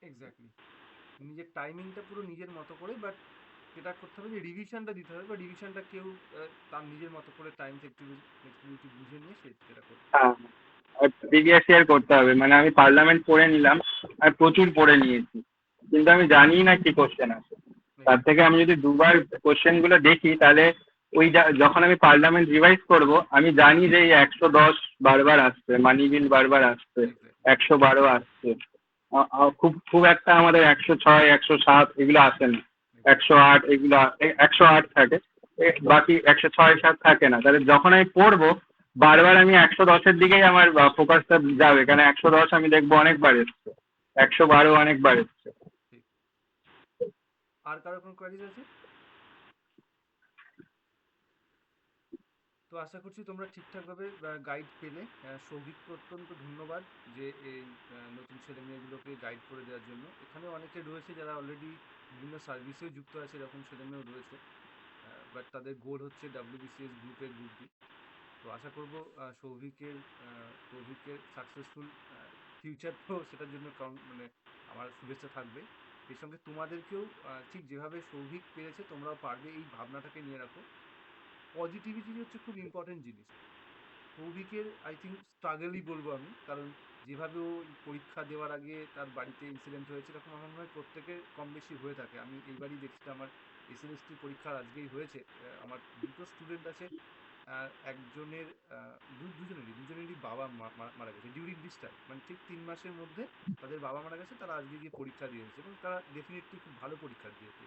এক্স্যাক্টলি নিজের টাইমিংটা পুরো নিজের মতো করে, বাট যেটা করতে হবে যে রিভিশনটা দিতে হবে, বা রিভিশনটা কেউ তার নিজের মতো করে টাইম ফ্লেক্সিবিলিটি বুঝে নিয়ে সে সেটা করবে। হ্যাঁ, প্রিভিয়াস ইয়ার করতে হবে। মানে আমি পার্লামেন্ট পড়ে নিলাম, আর প্রচুর পড়ে নিয়েছি, কিন্তু আমি জানি না কি কোশ্চেন আছে। তার থেকে আমি যদি 2বার কোশ্চেন গুলো দেখি, তাহলে ওই যখন আমি পার্লামেন্ট রিভাইজ করব, আমি জানি যে এই 110 বারবার আসছে, মানি বিল বারবার আসছে, এক্স্যাক্টলি 112 আসছে। খুব খুব একটা আমাদের 106 107 এগুলো আসে না, 108 এগুলো 108 থাকে, বাকি 106 7 থাকে না। তাহলে যখন আমি পড়বো বারবার আমি 110-এর দিকেই আমার ফোকাসটা যাবে, কারণ 110 আমি দেখবো অনেকবার এসছে, 112 অনেকবার এসছে। ঠিক। আর কারো কোনো কোয়ারিজ আছে? তো আশা করছি তোমরা ঠিকঠাকভাবে গাইড পেলে। সৌভিককে অত্যন্ত ধন্যবাদ যে এই নতুন ছেলে মেয়েগুলোকে গাইড করে দেওয়ার জন্য। এখানে অনেকে রয়েছে যারা অলরেডি বিভিন্ন সার্ভিসেও যুক্ত আছে, এরকম ছেলে মেয়েও রয়েছে, বাট তাদের গোল হচ্ছে ডাব্লিউবিসিএস গ্রুপে গ্রুপ ডি। তো আশা করব সৌভিকের সাকসেসফুল ফিউচার, তো সেটার জন্য মানে আমার শুভেচ্ছা থাকবে। এর সঙ্গে তোমাদেরকেও ঠিক যেভাবে সৌভিক পেরেছে তোমরাও পারবে, এই ভাবনাটাকে নিয়ে রাখো। পজিটিভিটি হচ্ছে খুব ইম্পর্টেন্ট জিনিস। সৌভিকের আই থিঙ্ক স্ট্রাগলই বলবো আমি, কারণ যেভাবে ও পরীক্ষা দেওয়ার আগে তার বাড়িতে ইনসিডেন্ট হয়েছে, এরকম আমার মনে হয় প্রত্যেকের কম বেশি হয়ে থাকে। আমি এইবারই দেখছিলাম, আমার এসএলএসটি পরীক্ষার আজকেই হয়েছে, আমার দুটো স্টুডেন্ট আছে, একজনের দুজনেরই বাবা মারা গেছে ডিউরিং দিস টাইম, মানে ঠিক 3 মাসের মধ্যে তাদের বাবা মারা গেছে। তারা আজকে গিয়ে পরীক্ষা দিয়েছে এবং তারা ডেফিনেটলি খুব ভালো পরীক্ষা দিয়েছে।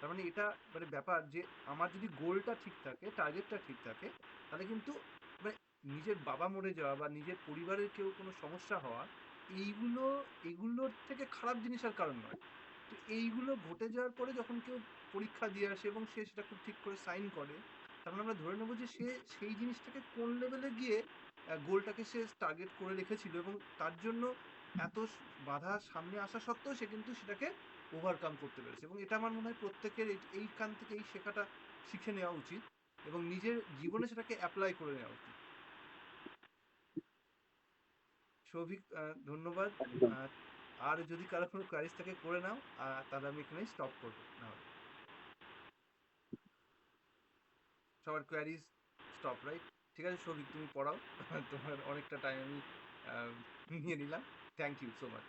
তার মানে এটা মানে ব্যাপার যে আমার যদি গোলটা ঠিক থাকে, টার্গেটটা ঠিক থাকে, তাহলে কিন্তু মানে নিজের বাবা মরে যাওয়া বা নিজের পরিবারের কেউ কোনো সমস্যা হওয়া, এইগুলো এগুলোর থেকে খারাপ জিনিস আর কারণ নয়। তো এইগুলো ঘটে যাওয়ার পরে যখন কেউ পরীক্ষা দিয়ে আসে এবং সে সেটা খুব ঠিক করে সাইন করে, তার মানে আমরা ধরে নেবো যে সে সেই জিনিসটাকে কোন লেভেলে গিয়ে গোলটাকে সে টার্গেট করে রেখেছিল, এবং তার জন্য এত বাধা সামনে আসা সত্ত্বেও সে কিন্তু সেটাকে ওভারকাম করতে পেরেছে। এবং এটা আমার মনে হয় প্রত্যেকের এইখান থেকে এই শেখাটা শিখে নেওয়া উচিত এবং নিজের জীবনে সেটাকে অ্যাপ্লাই করে নেওয়া উচিত। সৌভিক, ধন্যবাদ। একদম। আহ, আর যদি কারো কোনো কোয়ারিজ থাকে করে নাও, তাহলে আমি এখানেই স্টপ করবো না হলে। সবার কোয়ারিজ স্টপ, রাইট? ঠিক আছে সৌভিক, তুমি পড়াও। তোমার অনেকটা টাইম আমি আহ, নিয়ে নিলাম। Thank you so much.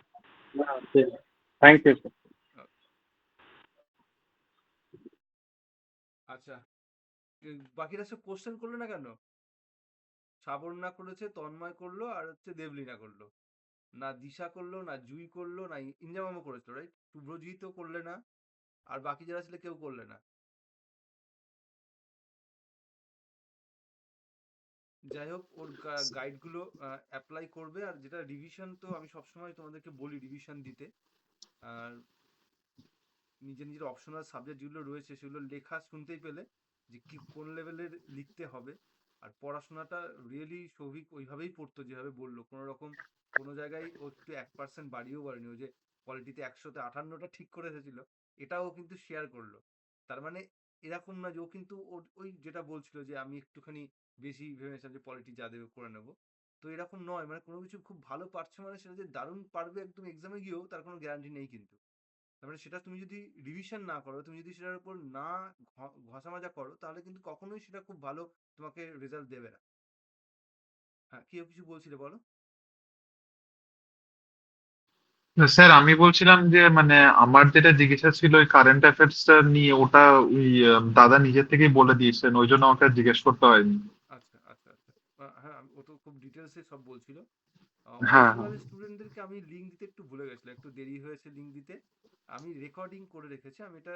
Thank you. আচ্ছা, বাকিরা সব কোশ্চেন করলো না কেন? শ্রাবণনা করেছে, তন্ময় করলো, আর হচ্ছে দেবলীনা করলো। না দিশা করলো, না জুই করলো, না ইন্দ্রামামও করেছিল, রাইট? শুভ্রজিৎও করলে না, আর বাকি যারা ছিল কেউ করলে না। যাই হোক ওর গাইডগুলো অ্যাপ্লাই করবে। আর যেটা রিভিশন, তো আমি সবসময় তোমাদেরকে বলি রিভিশন দিতে। আর নিজের নিজের অপশনাল সাবজেক্ট যেগুলো রয়েছে সেগুলো লেখা শুনতেই পেলে যে কি কোন লেভেলের লিখতে হবে। আর পড়াশোনাটা রিয়েলি সৌভিক ওইভাবেই পড়তো যেভাবে বললো, কোনো রকম কোনো জায়গায় ও একটু 1% বাড়িয়েও বাড়েনি। ও যে পলিটিতে 100-58টা ঠিক করে এসেছিল, এটাও কিন্তু শেয়ার করলো। তার মানে এরকম না যে ও কিন্তু ওই যেটা বলছিল যে আমি একটুখানি বেশি ভেবেছিলাম যে পলিটি যা দেবে করে নেবো, তো এরকম নয়। মানে কোনো কিছু খুব ভালো পারছে মানে সেটা যে দারুণ পারবে একদম এক্সামে গিয়েও তার কোনো গ্যারান্টি নেই কিন্তু। তার মানে সেটা তুমি যদি রিভিশন না করো, তুমি যদি সেটার উপর না ঘষা মাজা করো, তাহলে কিন্তু কখনোই সেটা খুব ভালো তোমাকে রেজাল্ট দেবে না। হ্যাঁ, কেউ কিছু বলছিলে, বলো। স্যার আমি বলছিলাম যে মানে আমার যেটা জিজ্ঞাসা ছিল ওই কারেন্ট অ্যাফেয়ার্সটা নিয়ে, ওটা ওই দাদা নিজের থেকেই বলে দিয়েছেন, ওই জন্য আমাকে আর জিজ্ঞেস করতে হয়নি। আচ্ছা আচ্ছা আচ্ছা। হ্যাঁ, ও তো খুব ডিটেলসে সব বলছিল। হ্যাঁ হ্যাঁ। অপশনাল স্টুডেন্টদেরকে আমি লিঙ্ক দিতে একটু ভুলে গেছিলাম, একটু দেরি হয়েছে লিঙ্ক দিতে। আমি রেকর্ডিং করে রেখেছি, আমি এটা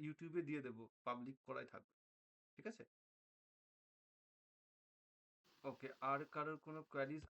ইউটিউবে দিয়ে দেবো, পাবলিক করাই থাকবে। ঠিক আছে। ওকে, আর কারোর কোনো কোয়ারিজ